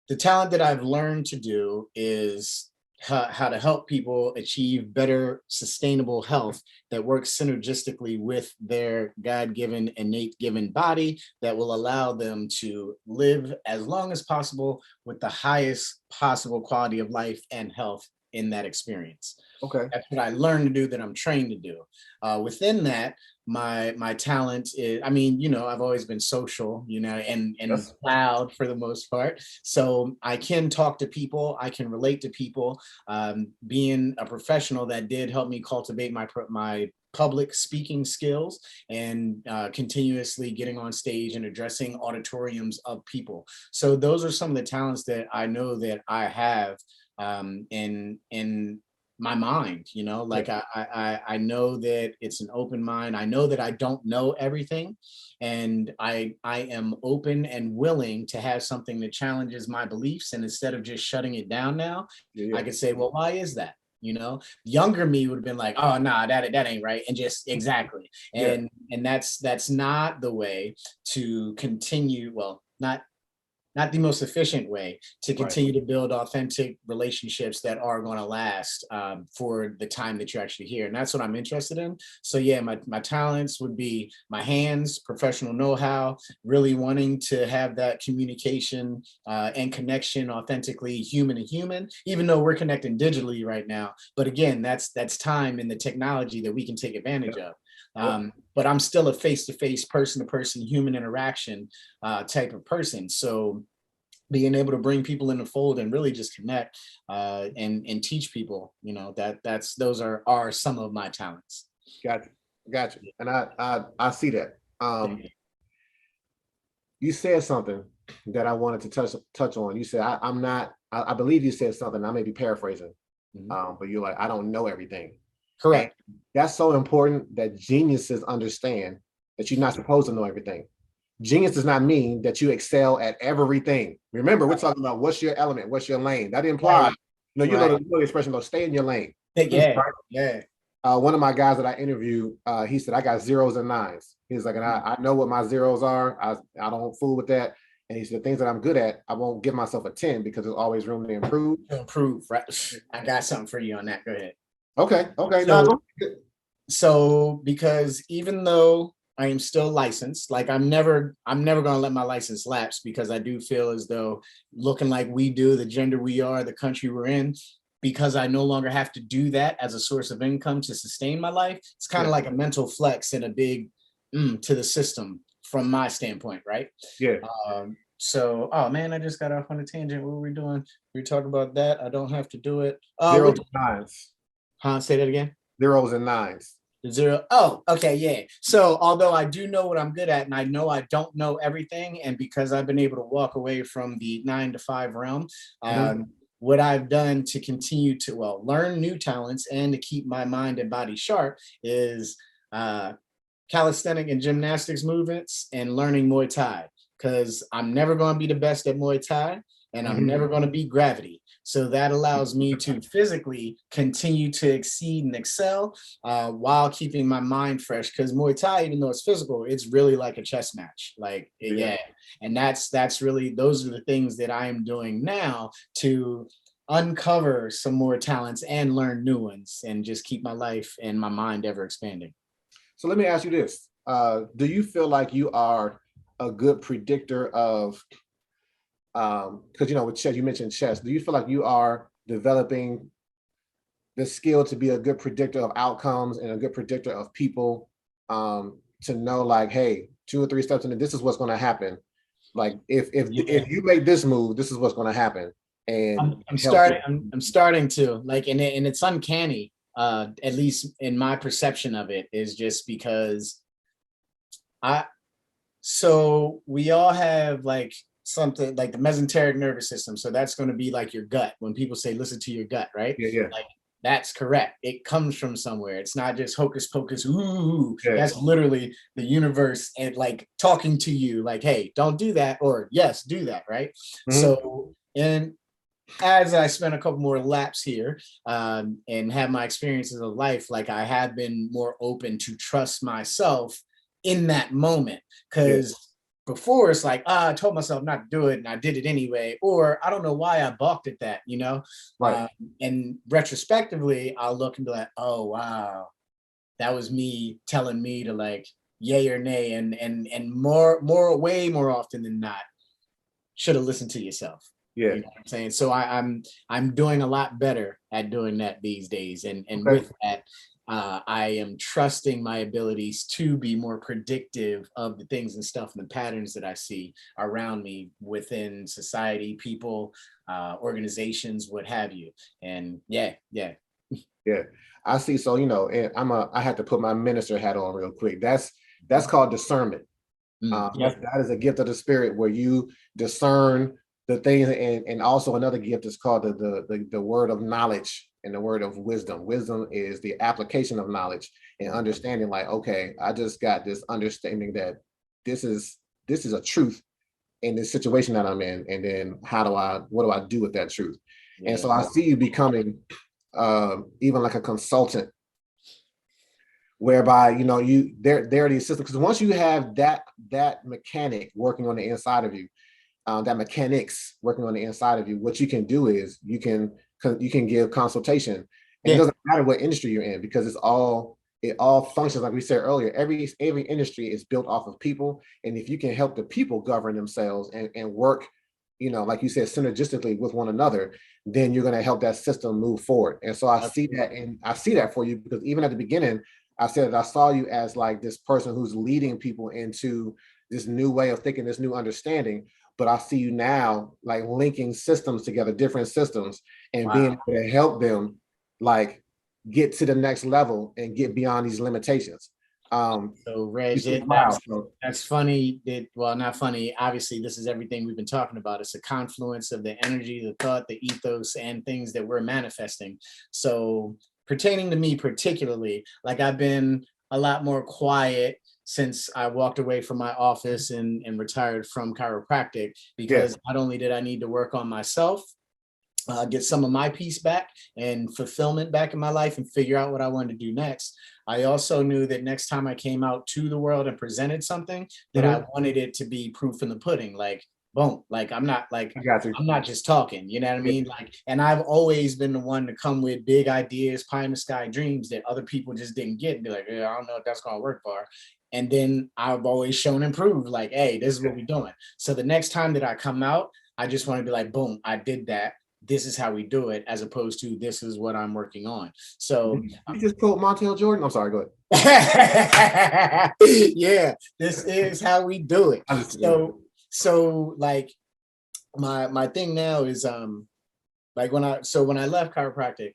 S2: the talent that I've learned to do is how to help people achieve better sustainable health that works synergistically with their God-given innate given body that will allow them to live as long as possible with the highest possible quality of life and health in that experience.
S1: Okay.
S2: That's what I learned to do, that I'm trained to do. Within that, my talent is, I mean, you know, I've always been social, you know, and
S1: Yes.
S2: loud for the most part. So I can talk to people, I can relate to people. Being a professional, that did help me cultivate my public speaking skills and continuously getting on stage and addressing auditoriums of people. So those are some of the talents that I know that I have in my mind, you know,
S1: Yeah.
S2: like I know that it's an open mind. I know that I don't know everything, and I am open and willing to have something that challenges my beliefs. And instead of just shutting it down now,
S1: Yeah.
S2: I
S1: Yeah.
S2: could say, well, why is that? You know, younger me would have been like, oh nah, that ain't right, and just exactly.
S1: Yeah.
S2: And that's not the way to continue. Well, not the most efficient way to
S1: Right.
S2: continue to build authentic relationships that are going to last for the time that you're actually here. And that's what I'm interested in. So yeah, my talents would be my hands, professional know-how, really wanting to have that communication and connection authentically human to human, even though we're connecting digitally right now. But again, that's time and the technology that we can take advantage of.
S1: Yep.
S2: But I'm still a face-to-face, person-to-person human interaction type of person. So being able to bring people in the fold and really just connect and teach people, you know, that's those are some of my talents.
S1: Gotcha. Gotcha. And I see that.
S2: Thank
S1: You said something that I wanted to touch on. You said I'm not. I believe you said something. I may be paraphrasing,
S2: you. Mhm.
S1: but you're like, I don't know everything. And
S2: Correct.
S1: that's so important that geniuses understand that you're not supposed to know everything. Genius does not mean that you excel at everything. Remember, we're talking about what's your element, what's your lane. That implies,
S2: Right.
S1: you know
S2: Right.
S1: the expression, though, stay in your lane.
S2: Yeah.
S1: Right?
S2: Yeah.
S1: One of my guys that I interviewed, he said, I got zeros and nines. He's like, and I know what my zeros are. I don't fool with that. And he said, the things that I'm good at, I won't give myself a 10 because there's always room to improve.
S2: To improve. Right. I got something for you on that. Go ahead.
S1: Okay. Okay. Now,
S2: So so because even though I am still licensed, like I'm never going to let my license lapse, because I do feel as though looking like we do, the gender we are, the country we're in, because I no longer have to do that as a source of income to sustain my life. It's kind
S1: yeah.
S2: of like a mental flex and a big to the system from my standpoint, right?
S1: Yeah.
S2: So, oh man, I just got off on a tangent. What were we doing? We were talking about that. I don't have to do it.
S1: Zeros and nines.
S2: Huh? Say that again.
S1: Zeros and nines.
S2: Zero. Oh, okay, yeah. So although I do know what I'm good at, and I know I don't know everything, and because I've been able to walk away from the 9 to 5 realm,
S1: Mhm.
S2: what I've done to continue to learn new talents and to keep my mind and body sharp is calisthenic and gymnastics movements and learning Muay Thai, because I'm never going to be the best at Muay Thai, and I'm
S1: Mhm.
S2: never going to beat gravity. So that allows me to physically continue to exceed and excel while keeping my mind fresh. Because Muay Thai, even though it's physical, it's really like a chess match. Like,
S1: Yeah.
S2: yeah. And that's really, those are the things that I am doing now to uncover some more talents and learn new ones and just keep my life and my mind ever expanding.
S1: So let me ask you this. Do you feel like you are a good predictor of, because you know, with chess, you mentioned chess. Do you feel like you are developing the skill to be a good predictor of outcomes and a good predictor of people, to know like, hey, 2 or 3 steps into this is what's going to happen. Like
S2: Yeah.
S1: if you make this move, this is what's going to happen, and
S2: I'm
S1: help
S2: starting.
S1: people.
S2: I'm starting to like, and it's uncanny. At least in my perception of it, is just because I. So we all have like something like the mesenteric nervous system. So that's going to be like your gut. When people say listen to your gut, right?
S1: Yeah, yeah,
S2: Like that's correct. It comes from somewhere. It's not just hocus pocus. Ooh,
S1: yeah.
S2: that's literally the universe and like talking to you, like, hey, don't do that, or yes, do that, right?
S1: Mhm.
S2: So and as I spent a couple more laps here and have my experiences of life, like I have been more open to trust myself in that moment.
S1: Yeah,
S2: Because before it's like, I told myself not to do it and I did it anyway, or I don't know why I balked at that, you know?
S1: Right.
S2: And retrospectively, I'll look and be like, oh, wow, that was me telling me to like yay or nay. And way more often than not, should have listened to yourself.
S1: Yeah.
S2: You know what I'm saying? So I'm doing a lot better at doing that these days. And
S1: Okay.
S2: with that, I am trusting my abilities to be more predictive of the things and stuff and the patterns that I see around me within society, people, organizations, what have you. And yeah.
S1: Yeah. I see. So, and I had to put my minister hat on real quick. That's called discernment.
S2: Yeah.
S1: That is a gift of the spirit where you discern the things, and also another gift is called the word of knowledge and the word of wisdom. Wisdom is the application of knowledge and understanding. Like, okay, I just got this understanding that this is a truth in this situation that I'm in, and then what do I do with that truth? And so I see you becoming even like a consultant, whereby they're the assistant, because once you have that mechanic working on the inside of you, that mechanics working on the inside of you, what you can do is you can give consultation, and it doesn't matter what industry you're in, because it all functions like we said earlier. Every industry is built off of people, and if you can help the people govern themselves and work, like you said, synergistically with one another, then you're going to help that system move forward. And so I see that, and I see that for you, because even at the beginning, I said that I saw you as like this person who's leading people into this new way of thinking, this new understanding. But I see you now like linking systems together, different systems, and being able to help them like get to the next level and get beyond these limitations.
S2: So Reg, that's funny. Well, not funny. Obviously, this is everything we've been talking about. It's a confluence of the energy, the thought, the ethos, and things that we're manifesting. So pertaining to me particularly, like I've been a lot more quiet since I walked away from my office and retired from chiropractic, because not only did I need to work on myself, get some of my peace back and fulfillment back in my life and figure out what I wanted to do next. I also knew that next time I came out to the world and presented something, that I wanted it to be proof in the pudding. Like, boom, like I'm not just talking, you know what I mean? Like, and I've always been the one to come with big ideas, pie in the sky dreams that other people just didn't get, and be like, yeah, I don't know if that's gonna work for. And then I've always shown and proved, like, hey, this is what we're doing. So the next time that I come out, I just want to be like, boom, I did that. This is how we do it, as opposed to this is what I'm working on. So
S1: you just quote Montel Jordan. I'm sorry, go ahead.
S2: Yeah, this is how we do it. So like my thing now is like when I left chiropractic,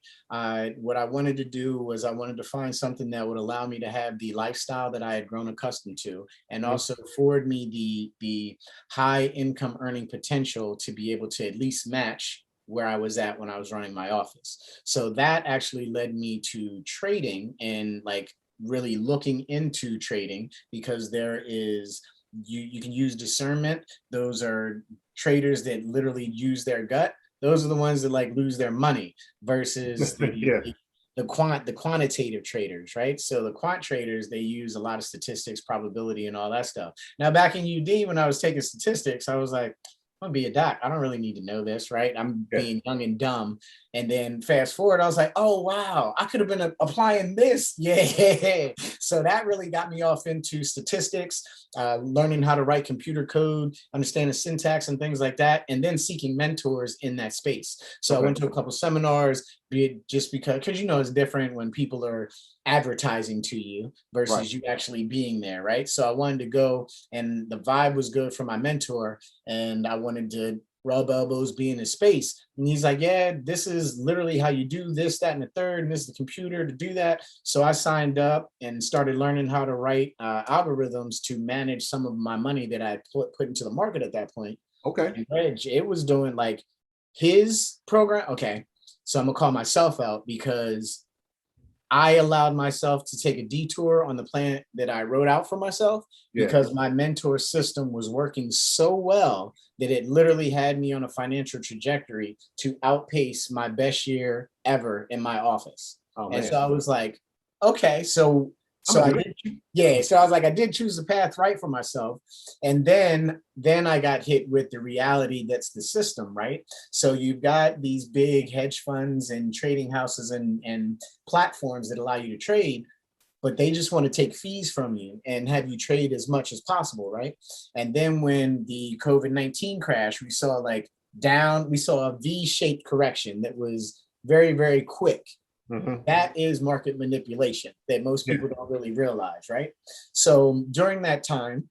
S2: what I wanted to do was I wanted to find something that would allow me to have the lifestyle that I had grown accustomed to, and also afford me the high income earning potential to be able to at least match where I was at when I was running my office. So that actually led me to trading, and like really looking into trading, because there is you can use discernment. Those are traders that literally use their gut. Those are the ones that like lose their money versus the quantitative traders, right? So the quant traders, they use a lot of statistics, probability, and all that stuff. Now, back in UD, when I was taking statistics, I was like, I'm gonna be a doc. I don't really need to know this, right? I'm being young and dumb. And then fast forward, I was like, oh wow, I could have been applying this. Yeah. So that really got me off into statistics, learning how to write computer code, understanding syntax and things like that, and then seeking mentors in that space. So I went to a couple seminars, just because it's different when people are advertising to you versus you actually being there, right? So I wanted to go, and the vibe was good for my mentor, and I wanted to rub elbows, be in his space. And he's like, yeah, this is literally how you do this, that, and the third, and this is the computer to do that. So I signed up and started learning how to write algorithms to manage some of my money that I put into the market at that point. And Reg, it was doing like his program. Okay, so I'm gonna call myself out, because I allowed myself to take a detour on the plan that I wrote out for myself, because my mentor system was working so well that it literally had me on a financial trajectory to outpace my best year ever in my office. And so I was like, okay, so So I did, yeah. So I was like, I did choose the path right for myself, and then I got hit with the reality that's the system, right? So you've got these big hedge funds and trading houses and platforms that allow you to trade, but they just want to take fees from you and have you trade as much as possible, right? And then when the COVID-19 crash, we saw a V-shaped correction that was very, very quick.
S1: Mm-hmm.
S2: That is market manipulation that most
S1: Yeah.
S2: people don't really realize, right? So during that time,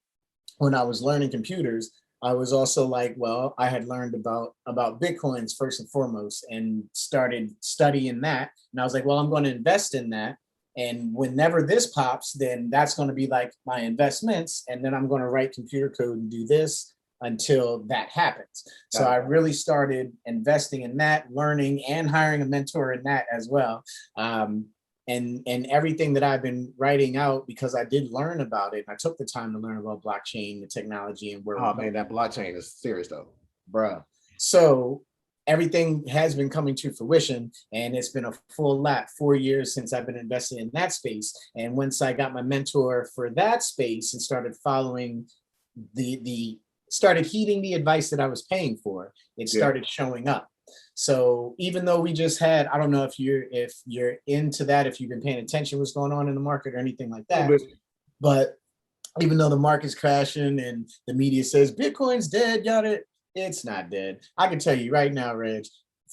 S2: when I was learning computers, I was also like, well, I had learned about Bitcoins first and foremost and started studying that. And I was like, well, I'm going to invest in that. And whenever this pops, then that's going to be like my investments. And then I'm going to write computer code and do this until that happens. So I really started investing in that, learning and hiring a mentor in that as well. And everything that I've been writing out, because I did learn about it. I took the time to learn about blockchain, the technology, and where
S1: Oh man, that blockchain is serious though.
S2: bruh. So everything has been coming to fruition, and it's been a full lap 4 years since I've been investing in that space. And once I got my mentor for that space and started following the started heeding the advice that I was paying for, it started showing up. So even though we just had, I don't know if you're into that, if you've been paying attention what's going on in the market or anything like that, but even though the market's crashing and the media says Bitcoin's dead, yada, it's not dead. I can tell you right now, Reg,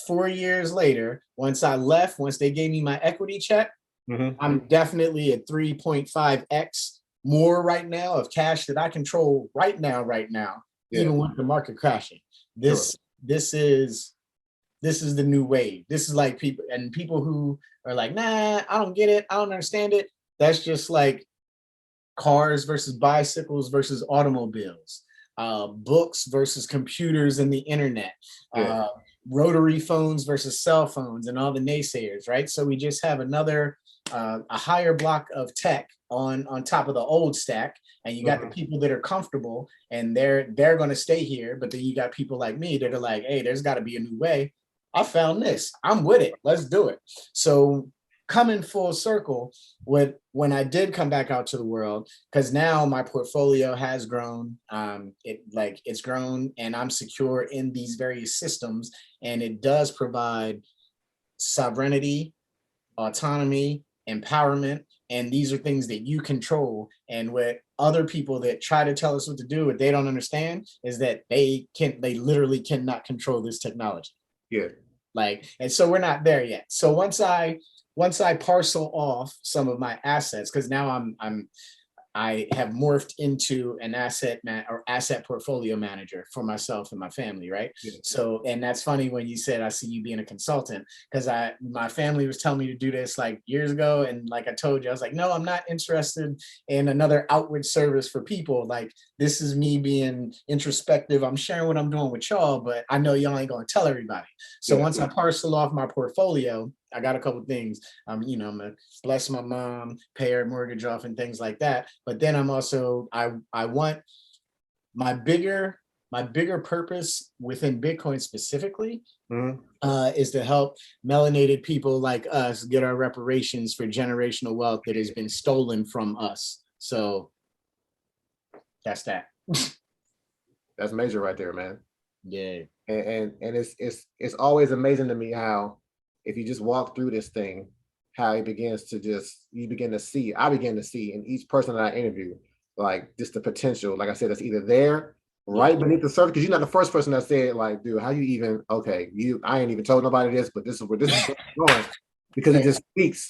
S2: 4 years later, once they gave me my equity check, I'm definitely at 3.5x more right now of cash that I control right now, even with the market crashing. This is the new wave. This is like people who are like, nah, I don't get it, I don't understand it. That's just like cars versus bicycles versus automobiles, books versus computers and the internet, rotary phones versus cell phones, and all the naysayers, right? So we just have another a higher block of tech on top of the old stack, and you got the people that are comfortable and they're going to stay here, but then you got people like me that are like, hey, there's got to be a new way. I found this, I'm with it, let's do it. So coming full circle with when I did come back out to the world, because now my portfolio has grown. It's grown and I'm secure in these various systems, and it does provide sovereignty, autonomy, empowerment, and these are things that you control. And what other people that try to tell us what to do, what they don't understand is that they literally cannot control this technology. And so we're not there yet. So once I parcel off some of my assets, because now I have morphed into an asset portfolio manager for myself and my family, right? So, and that's funny when you said I see you being a consultant, because my family was telling me to do this like years ago, and like I told you, I was like, no, I'm not interested in another outward service for people. Like, this is me being introspective. I'm sharing what I'm doing with y'all, but I know y'all ain't gonna tell everybody. So once I parcel off my portfolio, I got a couple of things. I'm gonna bless my mom, pay her mortgage off, and things like that. But then I'm also I want my bigger purpose within Bitcoin specifically is to help melanated people like us get our reparations for generational wealth that has been stolen from us. So that's that.
S1: That's major right there, man.
S2: Yeah.
S1: And it's always amazing to me how, if you just walk through this thing, how it begins to I begin to see in each person that I interview, like just the potential, like I said, it's either there right beneath the surface, because you're not the first person that said, like, dude, how you even, I ain't even told nobody this, but this is where this is going, because it just speaks.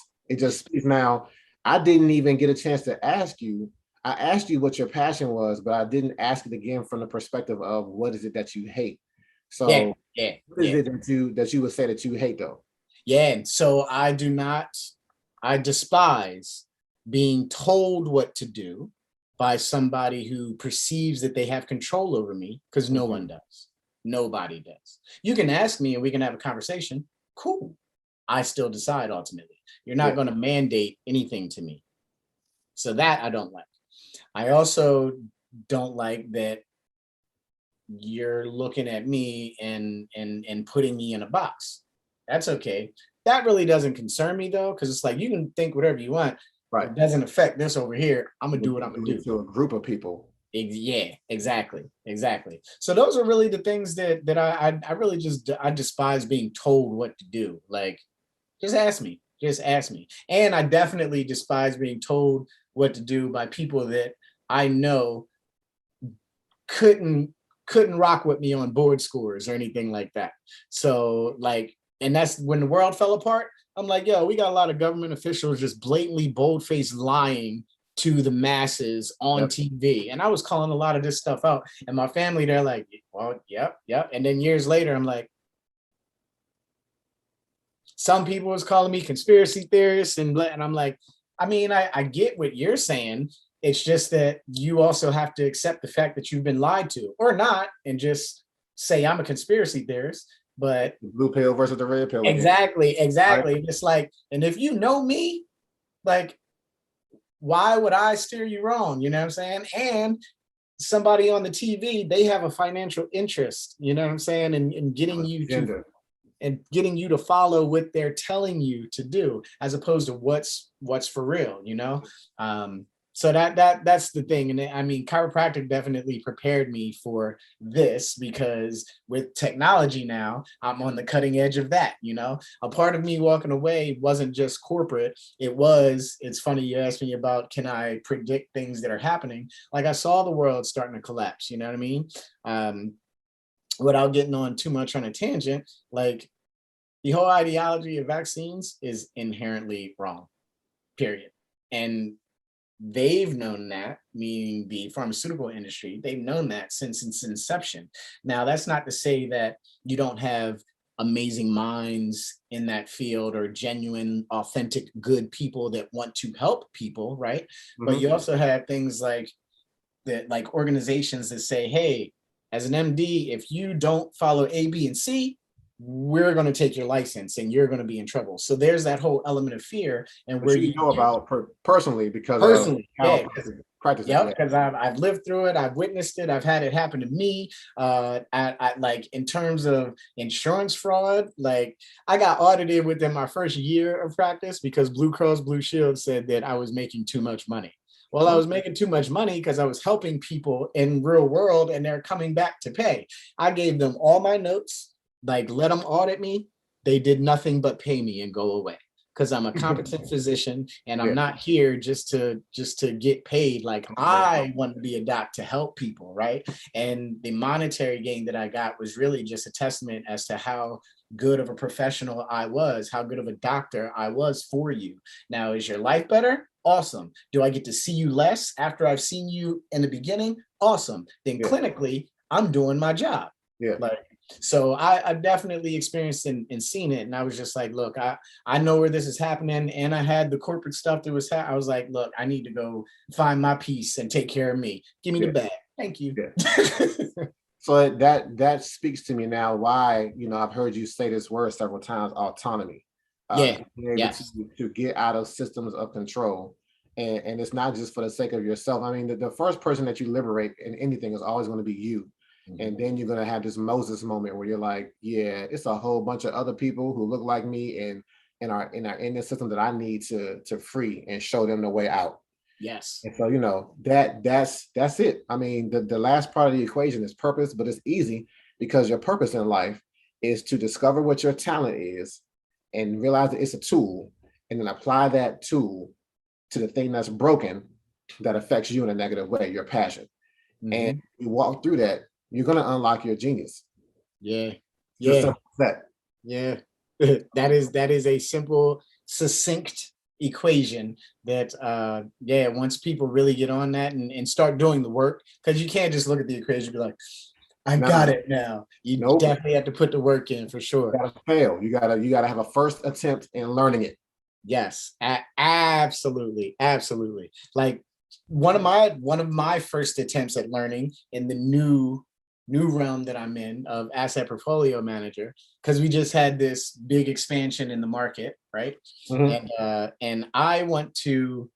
S1: Now, I didn't even get a chance to ask you. I asked you what your passion was, but I didn't ask it again from the perspective of what is it that you hate. So what is it that you would say that you hate though?
S2: Yeah, so I despise being told what to do by somebody who perceives that they have control over me, because no one does. Nobody does. You can ask me and we can have a conversation. Cool. I still decide ultimately. You're not going to mandate anything to me. So that I don't like. I also don't like that you're looking at me and putting me in a box. That's okay. That really doesn't concern me though, because it's like, you can think whatever you want.
S1: Right.
S2: It doesn't affect this over here. I'm gonna do what I'm gonna
S1: Do
S2: do.
S1: it to a group of people.
S2: Yeah, exactly. So those are really the things that I really just I despise being told what to do. Like, just ask me. And I definitely despise being told what to do by people that I know couldn't couldn't rock with me on board scores or anything like that. So like, and that's when the world fell apart. I'm like, yo, we got a lot of government officials just blatantly bold-faced lying to the masses on
S1: Yep.
S2: TV. And I was calling a lot of this stuff out. And my family, they're like, well, yep. And then years later, I'm like, some people was calling me conspiracy theorist, and I'm like, I mean, I get what you're saying. It's just that you also have to accept the fact that you've been lied to, or not, and just say I'm a conspiracy theorist. But
S1: The blue pill versus the red pill again. Right.
S2: exactly. It's like, and if you know me, like, why would I steer you wrong? You know what I'm saying? And somebody on the TV, they have a financial interest, you know what I'm saying, in getting you to follow what they're telling you to do, as opposed to what's for real, you know. So that's the thing. And I mean, chiropractic definitely prepared me for this, because with technology now, I'm on the cutting edge of that, you know. A part of me walking away wasn't just corporate. It's funny you asked me about, can I predict things that are happening? Like, I saw the world starting to collapse, you know what I mean? Without getting on too much on a tangent, like, the whole ideology of vaccines is inherently wrong, period. And they've known that, meaning the pharmaceutical industry, they've known that since its inception. Now, that's not to say that you don't have amazing minds in that field, or genuine, authentic, good people that want to help people, right? Mm-hmm. But you also have things like that, like organizations that say, hey, as an MD, if you don't follow A, B, and C, we're going to take your license and you're going to be in trouble. So there's that whole element of fear, and
S1: where you know about personally, because
S2: personally,
S1: of practice.
S2: Yep, because I've lived through it, I've witnessed it, I've had it happen to me. I like, in terms of insurance fraud, like, I got audited within my first year of practice because Blue Cross Blue Shield said that I was making too much money. Well, I was making too much money because I was helping people in real world, and they're coming back to pay. I gave them all my notes, like, let them audit me. They did nothing but pay me and go away, because I'm a competent physician, and I'm not here just to get paid. Like, I want to be a doc to help people, right? And the monetary gain that I got was really just a testament as to how good of a professional I was, how good of a doctor I was for you. Now, is your life better? Awesome. Do I get to see you less after I've seen you in the beginning? Awesome. Then clinically, I'm doing my job.
S1: Yeah.
S2: Like, so I definitely experienced and seen it. And I was just like, look, I know where this is happening. And I had the corporate stuff that was, I was like, look, I need to go find my peace and take care of me. Give me the bag. Thank you.
S1: Yeah. So that speaks to me now why, you know, I've heard you say this word several times, autonomy. To get out of systems of control. And it's not just for the sake of yourself. I mean, the first person that you liberate in anything is always going to be you. Mm-hmm. And then you're going to have this Moses moment where you're like, yeah, it's a whole bunch of other people who look like me and are in the system that I need to free and show them the way out.
S2: Yes.
S1: And so, you know, that's it. I mean, the last part of the equation is purpose, but it's easy because your purpose in life is to discover what your talent is and realize that it's a tool, and then apply that tool to the thing that's broken that affects you in a negative way, your passion. Mm-hmm. And you walk through that, you're going to unlock your genius.
S2: Yeah.
S1: That
S2: is a simple, succinct equation that once people really get on that and start doing the work, because you can't just look at the equation and be like, I got it now. You definitely have to put the work in, for sure.
S1: You gotta fail. You gotta have a first attempt in learning it.
S2: Yes, absolutely. Like, one of my first attempts at learning in the new realm that I'm in of asset portfolio manager, because we just had this big expansion in the market, right? Mm-hmm. And I want to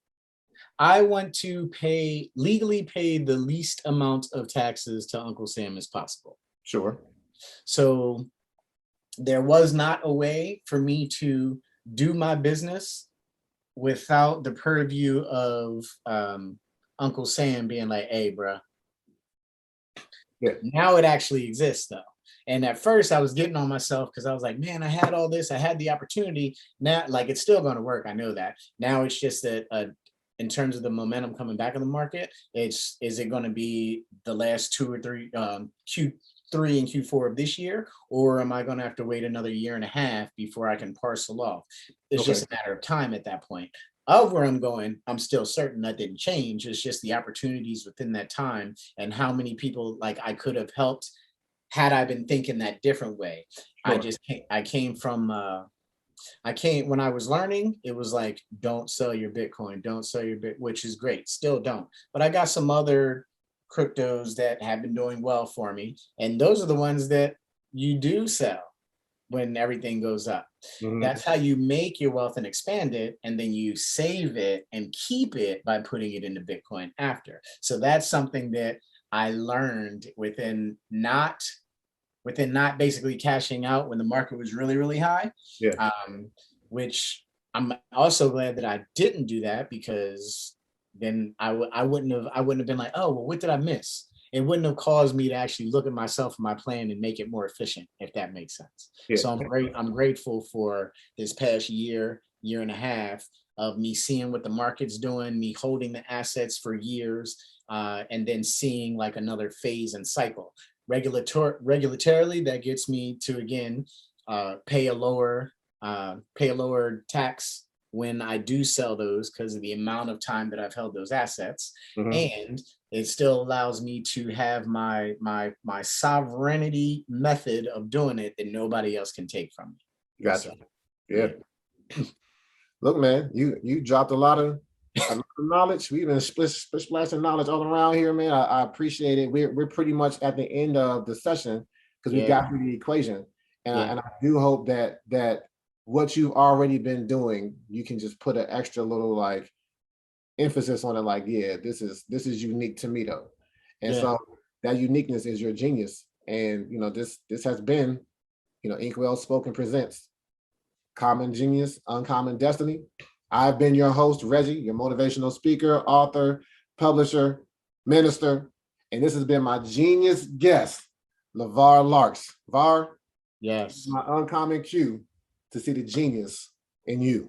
S2: legally pay the least amount of taxes to Uncle Sam as possible.
S1: Sure.
S2: So there was not a way for me to do my business without the purview of Uncle Sam being like, hey, bro.
S1: Yeah.
S2: Now it actually exists though. And at first I was getting on myself because I was like, man, I had all this, I had the opportunity. Now, like, it's still going to work. I know that. Now it's just that in terms of the momentum coming back in the market, is it going to be the last 2 or 3 Q3 and Q4 of this year, or am I going to have to wait another year and a half before I can parcel off? It's just a matter of time at that point. Of where I'm going, I'm still certain that didn't change. It's just the opportunities within that time and how many people like I could have helped had I been thinking that different way.
S1: Sure.
S2: I came from when I was learning, it was like, don't sell your Bitcoin, don't sell your which is great, still don't. But I got some other cryptos that have been doing well for me, and those are the ones that you do sell when everything goes up.
S1: Mm-hmm.
S2: That's how you make your wealth and expand it, and then you save it and keep it by putting it into Bitcoin after. So that's something that I learned within not basically cashing out when the market was really, really high.
S1: Yeah.
S2: Which I'm also glad that I didn't do that, because then I wouldn't have been like, oh, well, what did I miss? It wouldn't have caused me to actually look at myself and my plan and make it more efficient, if that makes sense.
S1: Yeah.
S2: So I'm grateful for this past year and a half of me seeing what the market's doing, me holding the assets for years, and then seeing like another phase and cycle. Regulatorily, that gets me to again pay a lower tax when I do sell those, because of the amount of time that I've held those assets.
S1: Mm-hmm.
S2: And it still allows me to have my sovereignty method of doing it that nobody else can take from me.
S1: Gotcha. So, yeah. Look, man, you dropped a lot of knowledge. We've been splashing knowledge all around here, man. I appreciate it. We're pretty much at the end of the session because we got through the equation, and I do hope that what you've already been doing, you can just put an extra little like emphasis on it. Like, yeah, this is unique to me though, and so that uniqueness is your genius. And this has been, Inkwell Spoken presents Common Genius, Uncommon Destiny. I've been your host, Reggie, your motivational speaker, author, publisher, minister, and this has been my genius guest, Lavar Larks. Var,
S2: yes,
S1: my uncommon cue to see the genius in you.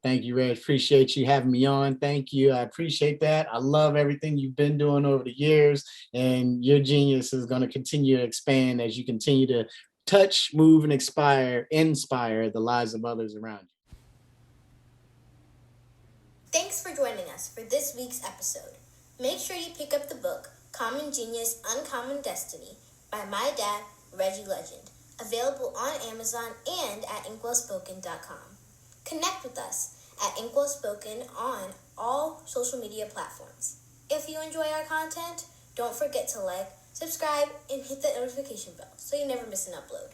S2: Thank you, Reg. Appreciate you having me on. Thank you. I appreciate that. I love everything you've been doing over the years, and your genius is going to continue to expand as you continue to touch, move, and inspire the lives of others around you.
S3: Thanks for joining us for this week's episode. Make sure you pick up the book, Common Genius, Uncommon Destiny, by my dad, Reggie Legend, available on Amazon and at inkwellspoken.com. Connect with us at Inkwell Spoken on all social media platforms. If you enjoy our content, don't forget to like, subscribe, and hit the notification bell so you never miss an upload.